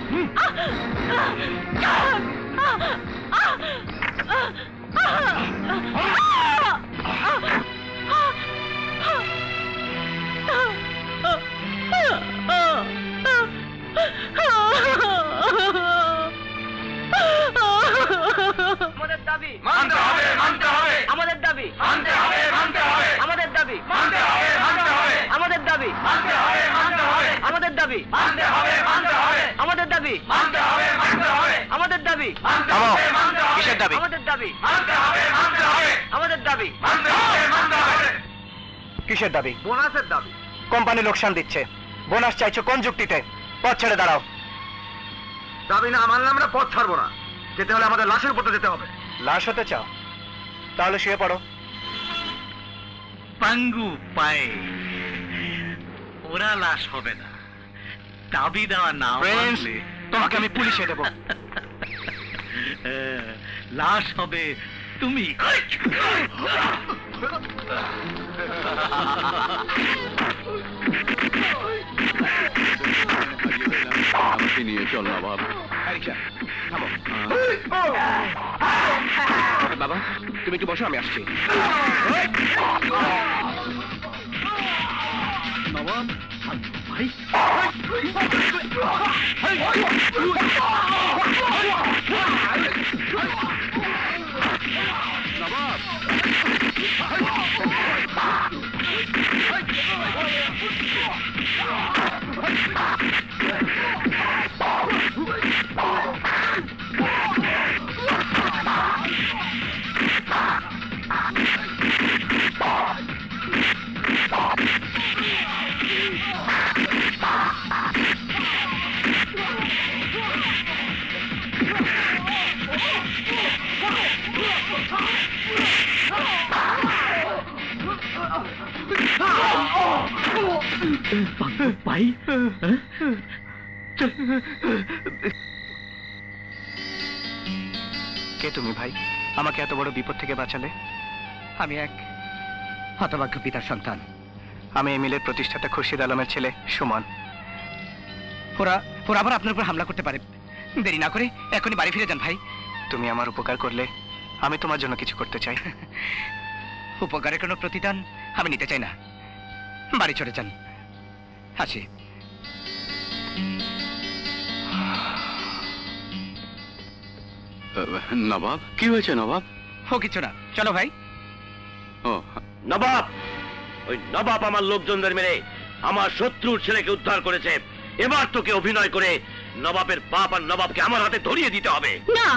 আমাদের দাবি মানতে হবে, মানতে হবে। আমাদের দাবি মানতে হবে, মানতে হবে। আমাদের দাবি মানতে হবে, মানতে হবে। আমাদের দাবি মানতে হবে, দাবি আমাদের দাবি কিসের দাবি আমাদের দাবি আমাদের দাবি কিসের দাবি বোনাসের দাবি। কোম্পানি লোকসান দিচ্ছে, বোনাস চাইছো কোন যুক্তিতে? পথ ছেড়ে দাঁড়াও। দাবি না মানলে আমরা পথ ছাড়বো না, যেতে হলে আমাদের লাশের উপরে যেতে হবে। লাশ হতে চাও? তাহলে শুয়ে পড়ো। পাঙ্গু পায়ে ওরা লাশ হবে না, দাবি দেওয়া না Friends, মানলে তোমাকে আমি পুলিশে দেবো। লাশ হবে তুমি। আমাকে নিয়ে চল নবাব। রিক্সা থামো। বাবা তুমি একটু বসো, আমি আসছি। নবাব ভাই ভাই কে তুমি ভাই? আমাকে এত বড় বিপদ থেকে বাঁচালে। আমি এক হতভাগ্য পিতার সন্তান। আমি এই মিলের প্রতিষ্ঠাতা খুরশিদ আলমের ছেলে সুমন। ওরা আবার আপনার উপর হামলা করতে পারে। দেরি না করে এখনই বাড়ি ফিরে যান ভাই। তুমি আমার উপকার করলে আমি তোমার জন্য কিছু করতে চাই। উপকারের কোনো প্রতিদান আমি নিতে চাই না। বাড়ি চলে যান। আসি। নবাব কি হয়েছে নবাব? ও কিছু না, চলো ভাই। ও নবাব, ওই নবাব আমার লোকজনদের মেরে আমার শত্রুর ছেলেকে উদ্ধার করেছে। এবার তোকে অভিনয় করে নবাবের বাপ আর নবাবকে আমার হাতে ধরিয়ে দিতে হবে। না,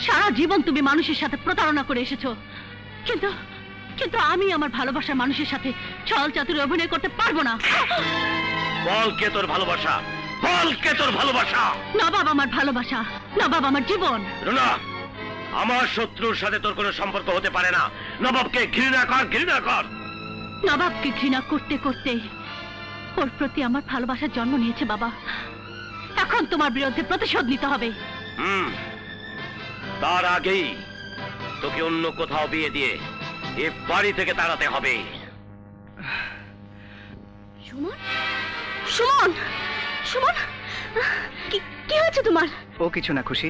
সারা জীবন তুমি মানুষের সাথে প্রতারণা করে এসেছো, কিন্তু কিন্তু আমি আমার ভালোবাসার মানুষের সাথে ছল চাতুরে অভিনয় করতে পারবো না। বল কে তোর ভালোবাসা, বল কে তোর ভালোবাসা। নবাব আমার ভালোবাসা, নবাব আমার জীবন। রুনা, আমার শত্রুর সাথে তোর কোনো সম্পর্ক হতে পারে না। নবাবকে ঘৃণা কর, ঘৃণা কর। নবাবকে ঘৃণা করতে করতে ওর প্রতি আমার ভালোবাসার জন্ম নিয়েছে বাবা। এখন তোমার বিরুদ্ধে প্রতিশোধ নিতে হবে। তার আগেই তোকে অন্য কোথাও বিয়ে দিয়ে এ বাড়ি থেকে তাড়াতে হবে। সুমন, সুমন, সুমন, কি হয়েছে তোমার? ও কিছু না খুশি,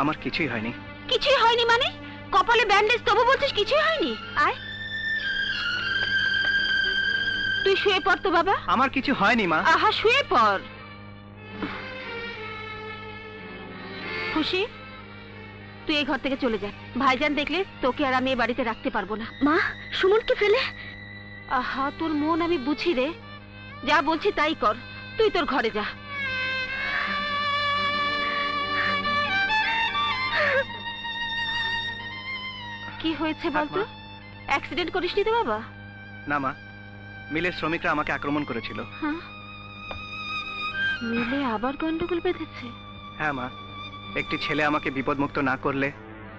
আমার কিছুই হয়নি। কিছুই হয়নি মানে? কপালে ব্যান্ডেজ, তবু বলছিস কিছুই হয়নি? আয়, তুই শুয়ে পড় তো বাবা। আমার কিছু হয়নি মা। আহা, শুয়ে পড়। খুশি, তুই এই ঘর থেকে চলে যা। ভাইজান দেখলে তোকে আর আমি এই বাড়িতে রাখতে পারবো না। মা, সুমনকে ফেলে? আহা, তোর মন আমি বুঝি রে। যা বলছি তাই কর, তুই তোর ঘরে যা। কি হয়েছে বলতো? অ্যাক্সিডেন্ট করিসনি তো বাবা? না মা, মিলের শ্রমিকরা আমাকে আক্রমণ করেছিল। হ্যাঁ, মিলে আবার গন্ডগোল বেঁধেছে? হ্যাঁ মা, একটি ছেলে আমাকে বিপদমুক্ত না করলে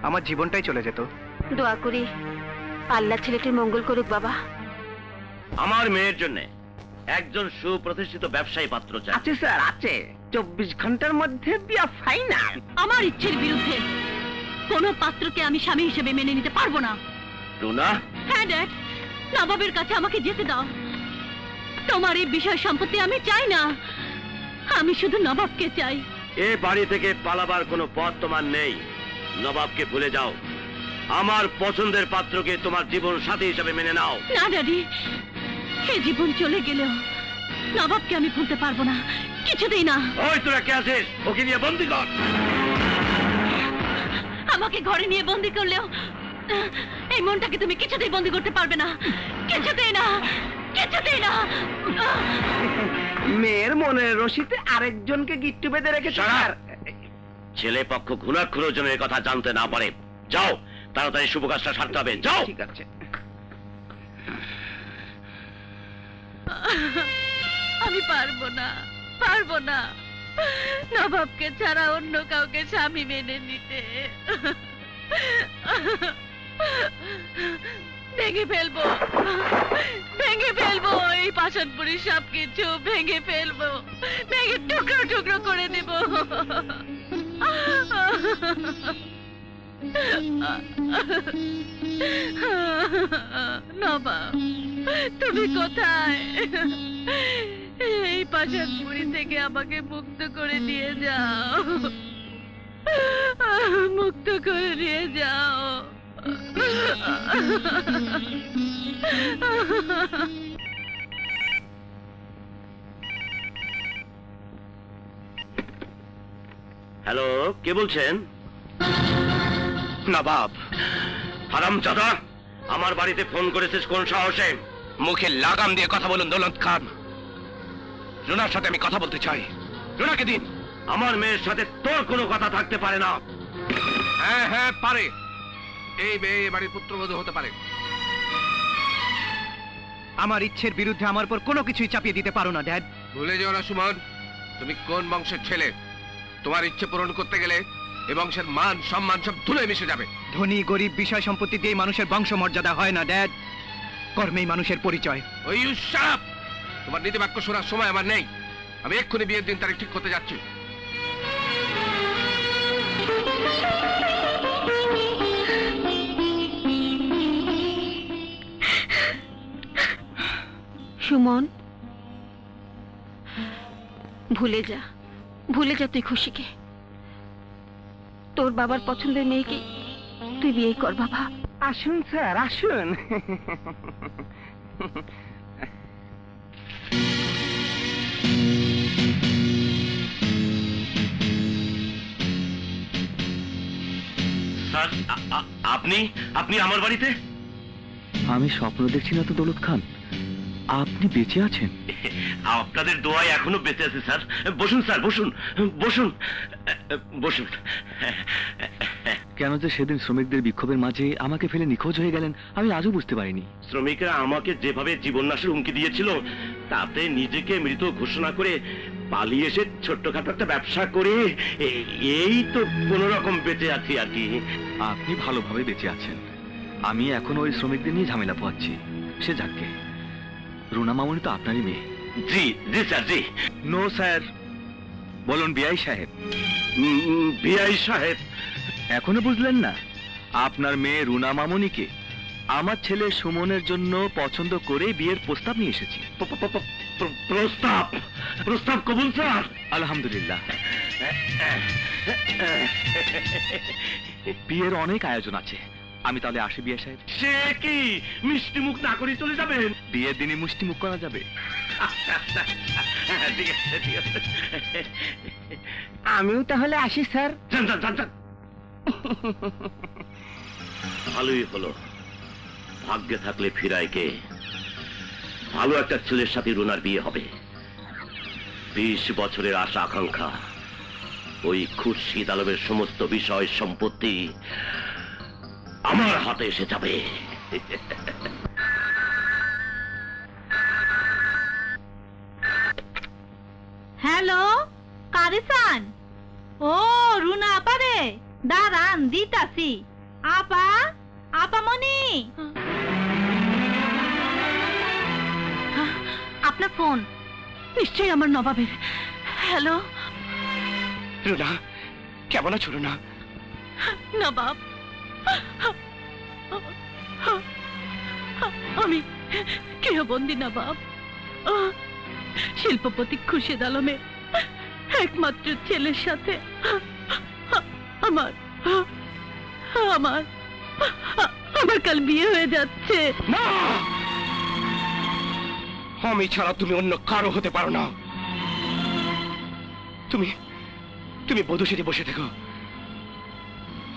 আমার জীবনটাই চলে যেত। দোয়া করি আল্লাহ ছেলেটির মঙ্গল করুক বাবা। আমার মেয়ের জন্য একজন সুপ্রতিষ্ঠিত ব্যবসায়ী পাত্র চাই। আছে স্যার, আছে। 24 ঘন্টার মধ্যে বিয়া ফাইনাল। আমার ইচ্ছের বিরুদ্ধে কোনো পাত্রকে আমি স্বামী হিসেবে মেনে নিতে পারবো না। রুনা, হ্যাঁ ড্যাড, নবাবের কাছে আমাকে যেতে দাও। তোমার এই বিষয় সম্পত্তি আমি চাই না, আমি শুধু নবাবকে চাই। এ বাড়ি থেকে পালাবার কোনো পথ তোমার নেই। নবাবকে ভুলে যাও, আমার পছন্দের পাত্রকে তোমার জীবন সাথী হিসেবে মেনে নাও। না ড্যাডি, এই জীবন চলে গেলেও নবাবকে আমি ভুলতে পারবো না, কিছুতেই না। ওই তোরা কে আছিস? ওকে নিয়ে বন্দি কর। আমাকে ঘরে নিয়ে বন্দি করলেও এই মনটাকে তুমি কিছুতেই বন্দি করতে পারবে না, কিছুতেই না, কিছুতেই না। মেয়ের মনের রশিতে আরেকজনকে গিট্টু বেঁধে রেখেছে। ছেলে পক্ষ ঘুণাক্ষরজনের কথা জানতে না পারে। যাও, তাড়াতাড়ি শুভ কাজটা সারতে হবে। যাও। ঠিক আছে। আমি পারবো না, পারবো না নবাবকে ছাড়া অন্য কাউকে স্বামী মেনে নিতে। ভেঙে ফেলবো, ভেঙে ফেলবো এই পাষাণপুরীর সবকিছু ভেঙে ফেলবো, ভেঙে টুকরো টুকরো করে দেব। নবাব, তুমি কোথায়? এই পাষাণপুরী থেকে আমাকে মুক্ত করে নিয়ে যাও, মুক্ত করে নিয়ে যাও। হ্যালো, কে বলছেন? নবাব, হারামজাদা, আমার বাড়িতে ফোন করেছিস কোন সাহসে? মুখে লাগাম দিয়ে কথা বলুন দৌলত খান। রুনার সাথে আমি কথা বলতে চাই। রুনাকে দিন। আমার মেয়ের সাথে তোর কোনো কথা থাকতে পারে না। হ্যাঁ হ্যাঁ পারে, এই মেয়ে এ বাড়ির পুত্রবধূ হতে পারে। আমার ইচ্ছের বিরুদ্ধে আমার উপর কোনো কিছুই চাপিয়ে দিতে পারো না ড্যাড। ভুলে যেও না সুমন, তুমি কোন বংশের ছেলে। তোমার ইচ্ছে পূরণ করতে গেলে এ বংশের মান সম্মান সব ধুলোয় মিশে যাবে। ধনী গরিব বিষয় সম্পত্তি দিয়ে মানুষের বংশ মর্যাদা হয় না ড্যাড, কর্মেই মানুষের পরিচয়। ওই সাপ, তোমার নীতিবাক্য শোনার সময় আমার নেই। আমি এক্ষুনি বিয়ের দিন তারিখ ঠিক করতে যাচ্ছি। সুমন, ভুলে যা, ভুলে যা তুই খুশিকে। তোর বাবার পছন্দের মেয়েকে তুই বিয়ে কর বাবা। আসুন স্যার, আসুন। স্যার, আপনি আপনি আমার বাড়িতে? আমি স্বপ্ন দেখছি না তো দৌলত খান, আপনি বেঁচে আছেন। আপনাদের দোয়ায় এখনো বেঁচে আছে স্যার। বসুন স্যার, বসুন বসুন বসুন। কেন যে সেদিন শ্রমিকদের বিক্ষোভের মাঝে আমাকে ফেলে নিখোঁজ হয়ে গেলেন আমি আজও বুঝতে পারিনি। শ্রমিকরা আমাকে যেভাবে জীবননাশের হুমকি দিয়েছিল, তাতে নিজেকে মৃত ঘোষণা করে পালিয়ে এসে ছোট্টখাটো একটা ব্যবসা করে এই তো কোন রকম বেঁচে আছি আর কি। আপনি ভালোভাবে বেঁচে আছেন, আমি এখন ওই শ্রমিকদের নিয়ে ঝামেলা পোহাচ্ছি। সে যাকে, রুনা মামনি তো আপনারই মেয়ে। জি জি স্যার, জি। নো স্যার, বলুন বিআই সাহেব। বিআই সাহেব? এখনো বুঝলেন না? আপনার মেয়ে রুনা মামনিকে আমার ছেলে সুমনের জন্য পছন্দ করে বিয়ের প্রস্তাব নিয়ে এসেছি। প্রস্তাব? প্রস্তাব কবুল স্যার? আলহামদুলিল্লাহ। বিয়ের অনেক আয়োজন আছে, আমি তাহলে আসি বিয়ে সাহেব। সে কি মিষ্টি মুখ না করে চলে যাবেন? বিয়ের দিনে মিষ্টি মুখ করা যাবে? ঠিক আছে ঠিক আছে। আমিও তাহলে আসি স্যার। যান যান যান যান। ভালোই হলো, ভাগ্যে থাকলে ফিরায় কে। ভালো একটা ছেলের সাথে রুনার বিয়ে হবে। 20 বছরের আশা আকাঙ্ক্ষা, ওই খুরশিদ আলমের সমস্ত বিষয় সম্পত্তি আমার হাতে এসে যাবে। হ্যালো, কারিসান? ও রুনা আপা রে, দাঁড়ান দিতাছি। আপা, আপা মনি, আপনার ফোন। নিশ্চয়ই আমার নবাবের। হ্যালো রুনা, কেমন আছো রুনা? নবাব, আমি গৃহবন্দী নবাব। শিল্পপতি খুরশিদ আলমের একমাত্র ছেলের সাথে আমার আমার আমার কাল বিয়ে হয়ে যাচ্ছে। না, আমি ছাড়া তুমি অন্য কারো হতে পারো না। তুমি তুমি বধূ সেজে বসে থেকো,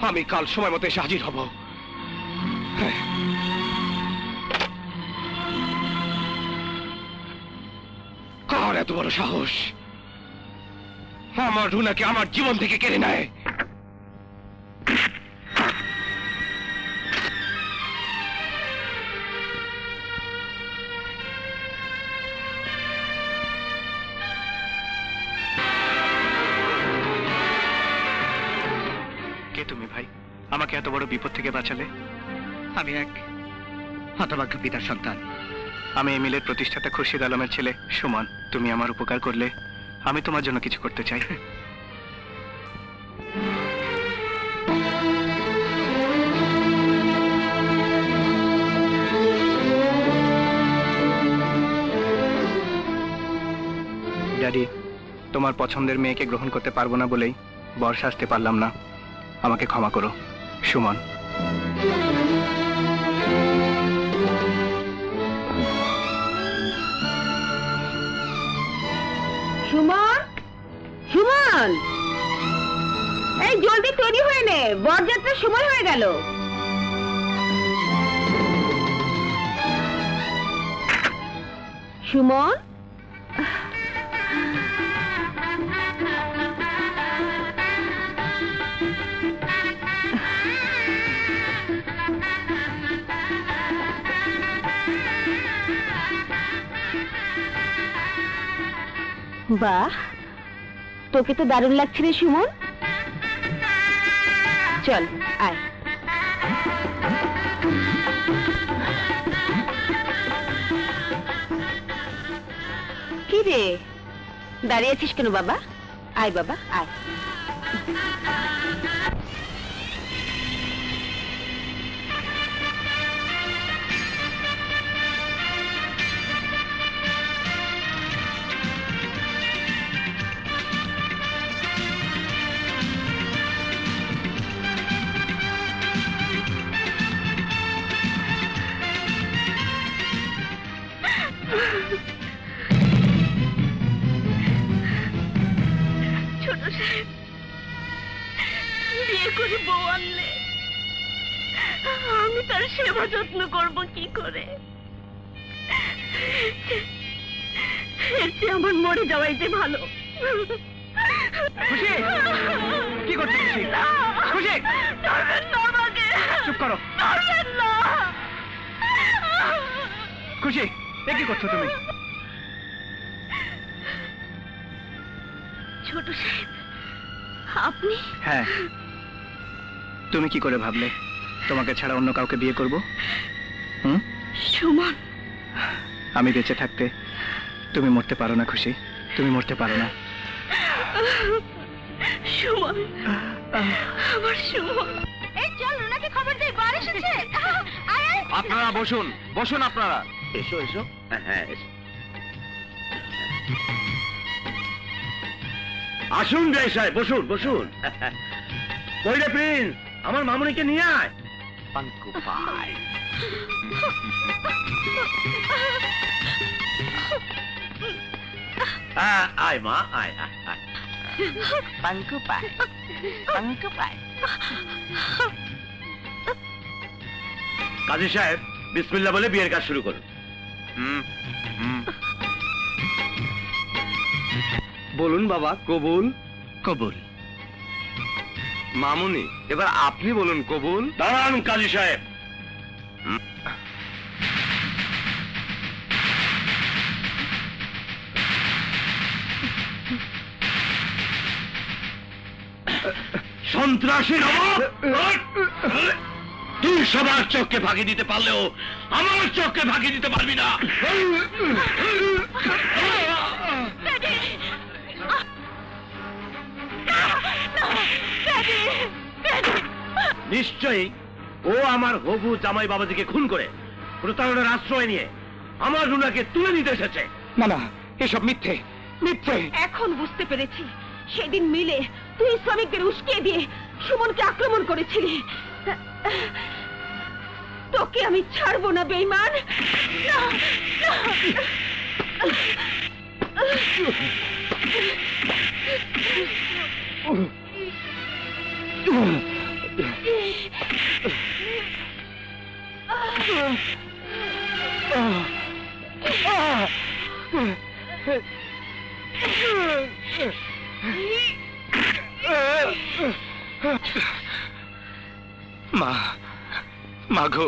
আমি কাল সময় মতো এসে হাজির হব। এত বড় সাহস আমার রুনাকে আমার জীবন থেকে কেড়ে নেয়। কে তুমি ভাই? আমাকে এত বড় বিপদ থেকে বাঁচালে। আমি এক হতভাগ্য পিতার সন্তান। আমি এই মিলের প্রতিষ্ঠাতা খুরশিদ আলমের ছেলে সুমন। তুমি আমার উপকার করলে আমি তোমার জন্য কিছু করতে চাই। ড্যাডি, তোমার পছন্দের মেয়েকে গ্রহণ করতে পারবো না বলেই বর্ষা আসতে পারলাম না। আমাকে ক্ষমা করো সুমন। সুমন, সুমন, এই জলদি তৈরি হয়ে নে, বরযাত্রার সময় হয়ে গেল। সুমন, বাহ, তোকে তো দারুণ লাগছে রে সুমন। চল আয়। কি রে, দাঁড়িয়ে আছিস কেন বাবা? আয় বাবা আয়। ছোট সাহেব, বিয়ে করে বউ আনলে আমি তার সেবা যত্ন করব কি করে? এর চেয়ে আমার মরে যাওয়াই যে ভালো। খুশি, কি করছো খুশি? খুশি, ধরবেন না আমাকে। চুপ করো। ধরবেন না। খুশি, এ কি করছো তুমি? ছোট সাহেব, আপনি? হ্যাঁ, তুমি কি করে ভাবলে তোমাকে ছাড়া অন্য কাউকে বিয়ে করব? সুমন, আমি বেঁচে থাকতে তুমি মরতে পারো না খুশি, তুমি মরতে পারো না। সুমন, আমার সুমন। এই চল, রুনাকে খবর দে, বার এসেছে। আয় আয়। আপনারা বসুন, বসুন আপনারা। এসো এসো। হ্যাঁ এসো। আসুন জয় সাহেব, বসুন বসুন। কই রে প্রিন্স, আমার মামুনিকে নিয়ে আয়। পাঙ্কু পাই। আয় মা, আয় আয় আয়। পাঙ্কু পায়, পাঙ্কু পায়। কাজী সাহেব, বিসমিল্লাহ বলে বিয়ের কাজ শুরু করুন। বলুন বাবা, কবুল। কবুল। মামুনি, এবার আপনি বলুন কবুল। দাঁড়ান কাজী সাহেব। সন্ত্রাসী নবাব, তুই সবার চোখকে ফাঁকি দিতে পারলেও আমার চোখকে ফাঁকি দিতে পারবি না। নিশ্চয়ই ও আমার হবু জামাই বাবাজিকে খুন করে প্রতারণার আশ্রয় নিয়ে আমার রুনাকে তুলে নিতে এসেছে। না না, এসব মিথ্যে, মিথ্যে। এখন বুঝতে পেরেছি, সেদিন মিলে তুই শ্রমিকদের উস্কিয়ে দিয়ে সুমনকে আক্রমণ করেছিলি। তোকে আমি ছাড়বো না বেঈমান। না, মা, মা গো,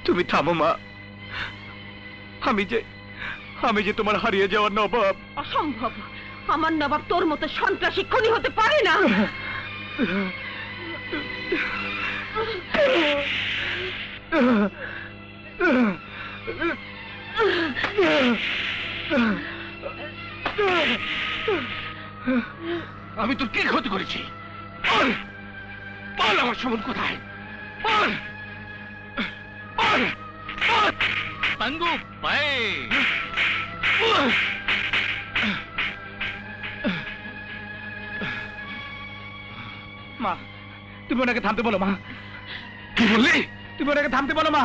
তুমি থামো মা। আমি যে তোমার হারিয়ে যাওয়ার নবাব। অসম্ভব, আমার নবাব তোর মতো সন্ত্রাসী খুনি হতে পারে না। আমি তোর কি ক্ষতি করেছি? বল, বল আমার সুমন কোথায়? বল, বল, বল। পাঙ্গু ভাই, মা তুমি ওনাকে থামতে বলো। মা কি বললি? তুমি ওনাকে থামতে বলো মা।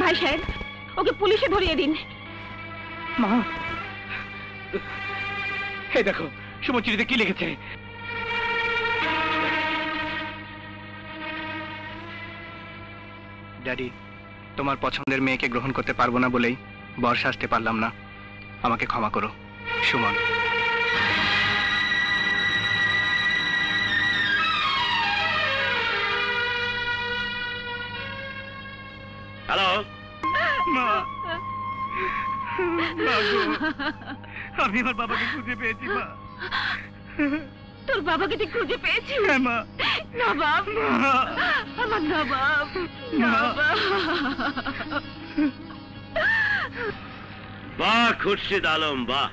ভাই সাহেব, ওকে পুলিশে ধরিয়ে দিন। মা এই দেখো সুমন চিঠিতে কি লিখেছে। ড্যাডি, তোমার পছন্দের মেয়েকে গ্রহণ করতে পারবো না বলেই বর্ষা আসতে পারলাম না, আমাকে ক্ষমা করো। সুমন। হ্যালো, মা, আমি আমার বাবাকে খুঁজে পেয়েছি মা। তোর বাবাকে তুই খুঁজে পেয়েছিস? হ্যাঁ মা। নবাব, আমার নবাব, নবাব। বাহ খুরশিদ আলম, বাহ।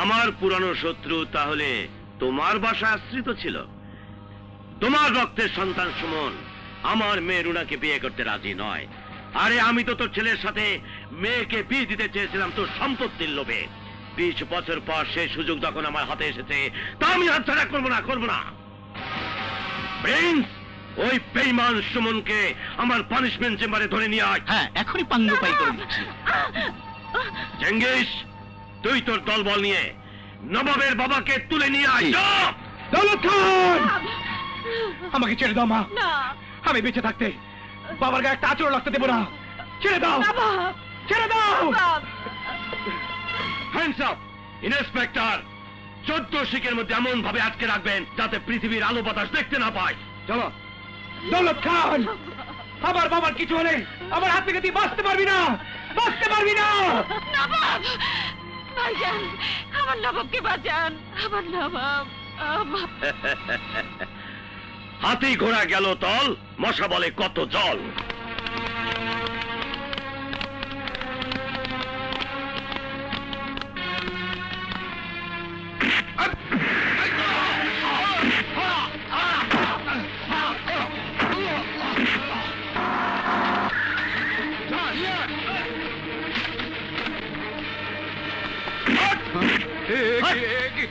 আমার পুরানো শত্রু তাহলে তোমার বাসায় আশ্রিত ছিল। তোমার রক্তের সন্তান সুমন আমার মেয়ে রুনাকে বিয়ে করতে রাজি নয়। আরে আমি তো তোর ছেলের সাথে মেয়েকে বিয়ে দিতে চেয়েছিলাম তোর সম্পত্তির লোভে। 20 বছর পর সেই সুযোগ যখন আমার হাতে এসেছে তা আমি হাতছাড়া করবো না, করবো না। প্রিন্স, ওই বেঈমান সুমনকে আমার পানিশমেন্ট চেম্বারে ধরে নিয়ে আয়। হ্যাঁ, এখনই পাঙ্গু পাই করে দিচ্ছি। চেঙ্গিস, তুই তোর দলবল নিয়ে নবাবের বাবাকে তুলে নিয়ে আয়। যা। দৌলত খান, আমাকে ছেড়ে দাও মা। না, আমি বেঁচে থাকতে বাবার গায়ে একটা আঁচড় লাগতে দেবো না। ছেড়ে দাও, নবাব, ছেড়ে দাও। নবাব। Hands up. ইন্সপেক্টর, 14 শিকের মধ্যে এমন ভাবে আটকে রাখবেন যাতে পৃথিবীর আলো বাতাস দেখতে না পায়। চলো। দৌলত খান, আমার বাবার কিছু হলে আমার হাত থেকে তুই বাঁচতে পারবি না, বাঁচতে পারবি না। নবাব, ভাইজান, আমার নবাবকে বাঁচান, আমার নবাব। হাতি ঘোড়া গেল তল, মশা বলে কত জল।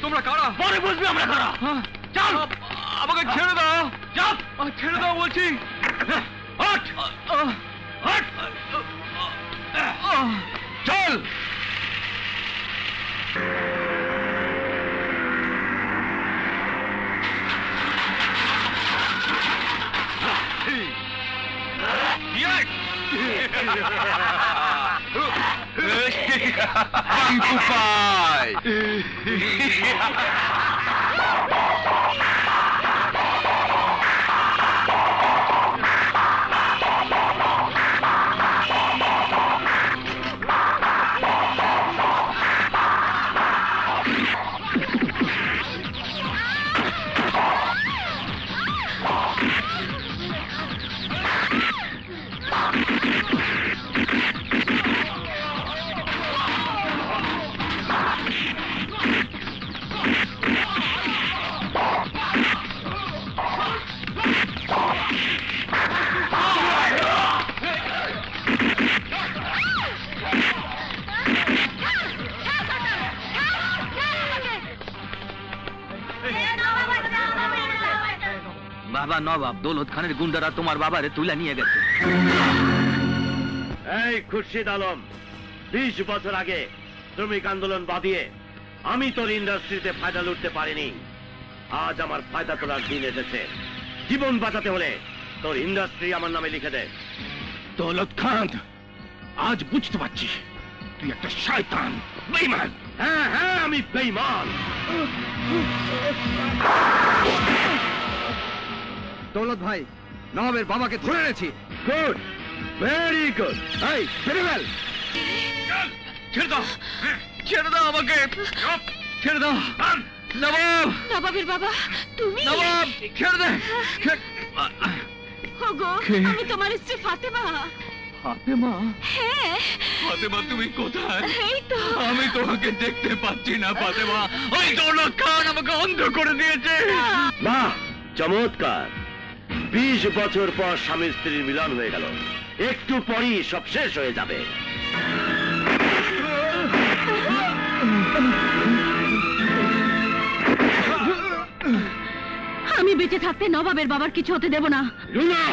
তোমরা কারা? পরে বুঝবি আমরা কারা। চল, আমাকে ছেড়ে দাও। চাপ, ছেড়ে দাও বলছি। হট, হট, চল। পাঙ্গু পাই। বাবা নবাব, দৌলত খানের গুন্ডারা তোমার বাবারে তুলে নিয়ে গেছে। এই খুরশিদ আলম, 20 বছর আগে শ্রমিক আন্দোলন বাদিয়ে আমি তোর ইন্ডাস্ট্রিতে ফায়দা লুটতে পারিনি। আজ আমার ফায়দা তোলার দিন এসেছে। জীবন বাঁচাতে হলে তোর ইন্ডাস্ট্রি আমার নামে লিখে দে। দৌলত খান, আজ বুঝতে পারছি তুই একটা শয়তান, বেঈমান। হ্যাঁ হ্যাঁ, আমি বেঈমান। দৌলত ভাই, নবাবের বাবাকে ধরে এনেছি। Good, very good. এই বেরিবেল, ছেড়ে দাও, ছেড়ে দাও আমাকে, ছেড়ে দাও। নবাব, নবাবের বাবা তুমি? নবাব ছেড়ে দে। ওগো, আমি তোমার স্ত্রী ফাতেমা। ফাতেমা? হ্যাঁ। ফাতেমা তুমি কোথায়? এই তো। আমি তোমাকে দেখতে পাচ্ছি না ফাতেমা। ওই দৌলত খান আমাকে অন্ধ করে দিয়েছে। বাহ, চমৎকার। 20 বছর পর স্বামী স্ত্রীর মিলন হয়ে গেল। একটু পরই সব শেষ হয়ে যাবে। আমি বেঁচে থাকতে নবাবের বাবার কিছু হতে দেব না। রুনা,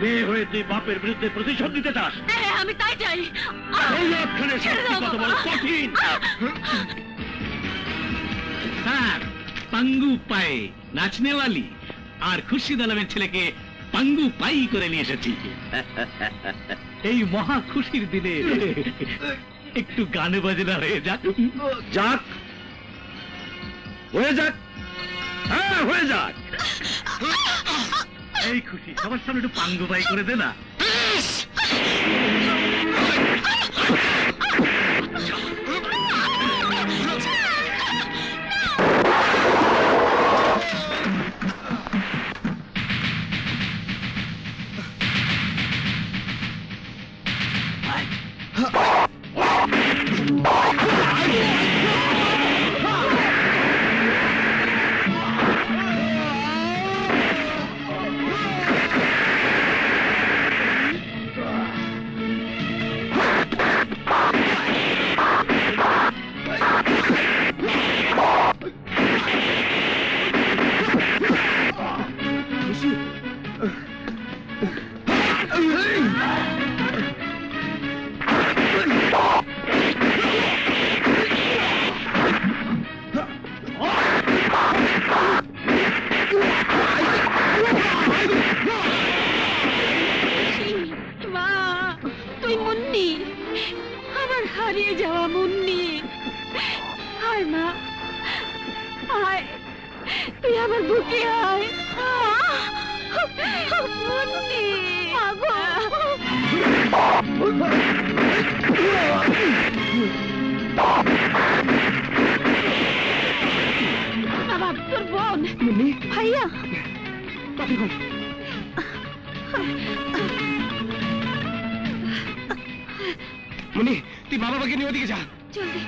মেয়ে হয়ে তুই বাপের বিরুদ্ধে প্রতিশোধ নিতে চাস? হ্যাঁ, আমি তাই চাই। দৌলত খানের শাস্তি কত বড় কঠিন। স্যার, পাঙ্গু পায়ে নাচনেওয়ালি আর খুরশিদ আলমের ছেলেকে পাঙ্গু পাই করে নিয়ে এসেছি। এই মহা খুশির দিনে একটু গানে বাজনা হয়ে যাক। যাক, হয়ে যাক। হ্যাঁ, হয়ে যাক। এই খুশি সবার সামনে একটু পাঙ্গু পাই করে দে না। মা, তুই মুন্নি, আমার হারিয়ে যাওয়া মুন্নি। আয় মা, আয়, তুই আমার বুকে আয়। মুন্নি, আগো। বাবা, তোর বোন মুন্নি, ভাইয়া মুনি, তুই বাবা বাবাকে নিয়ে ওদিকে যা। জলদি।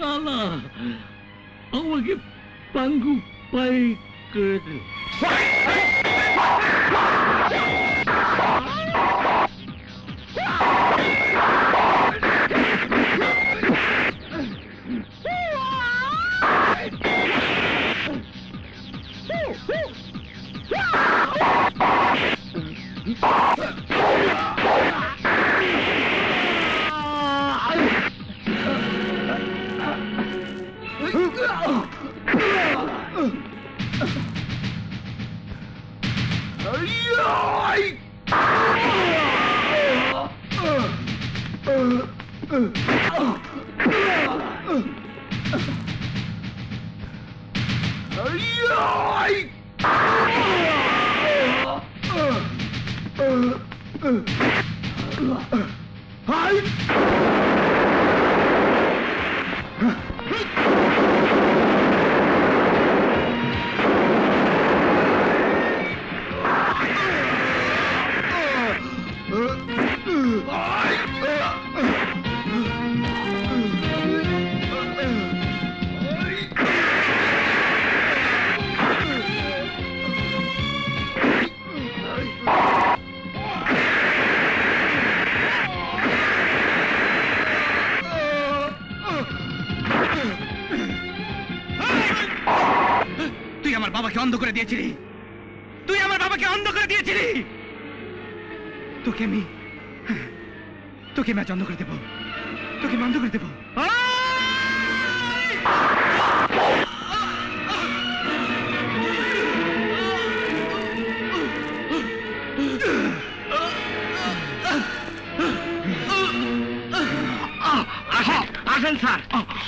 শালা আমাকে পাঙ্গু পাই করে দিল। তুই আমার বাবাকে অন্ধ করে দিয়েছিলি, তুই আমার বাবাকে অন্ধ করে দিয়েছিলি। তোকে আমি আজ অন্ধ করে দেবো, তোকে আমি অন্ধ করে দেবো। আসেন স্যার,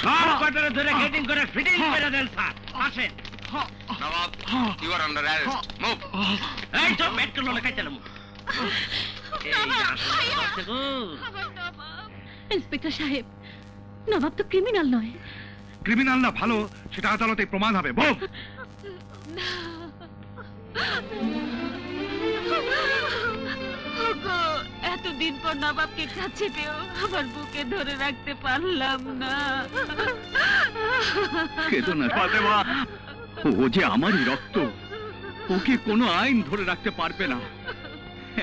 সব কটারে ধরে গেটিং করে ফিটিং করে দেন স্যার, আসেন। নবাব, you are under arrest. Move. এই তো মেট্রো লেখাই চালাম। ইন্সপেক্টর সাহেব, নবাব তো ক্রিমিনাল নয়। ক্রিমিনাল না ভালো সেটা আদালতে প্রমাণ হবে। বল। এতদিন পর নবাবকে কাছে পেয়েও আমার বুকে ধরে রাখতে পারলাম না। কেঁদো না ফাতেমা, ও যে আমারই রক্ত, ওকে কোনো আইন ধরে রাখতে পারবে না।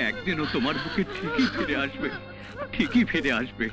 একদিনও তোমার বুকে ঠিকই ফিরে আসবে, ঠিকই ফিরে আসবে।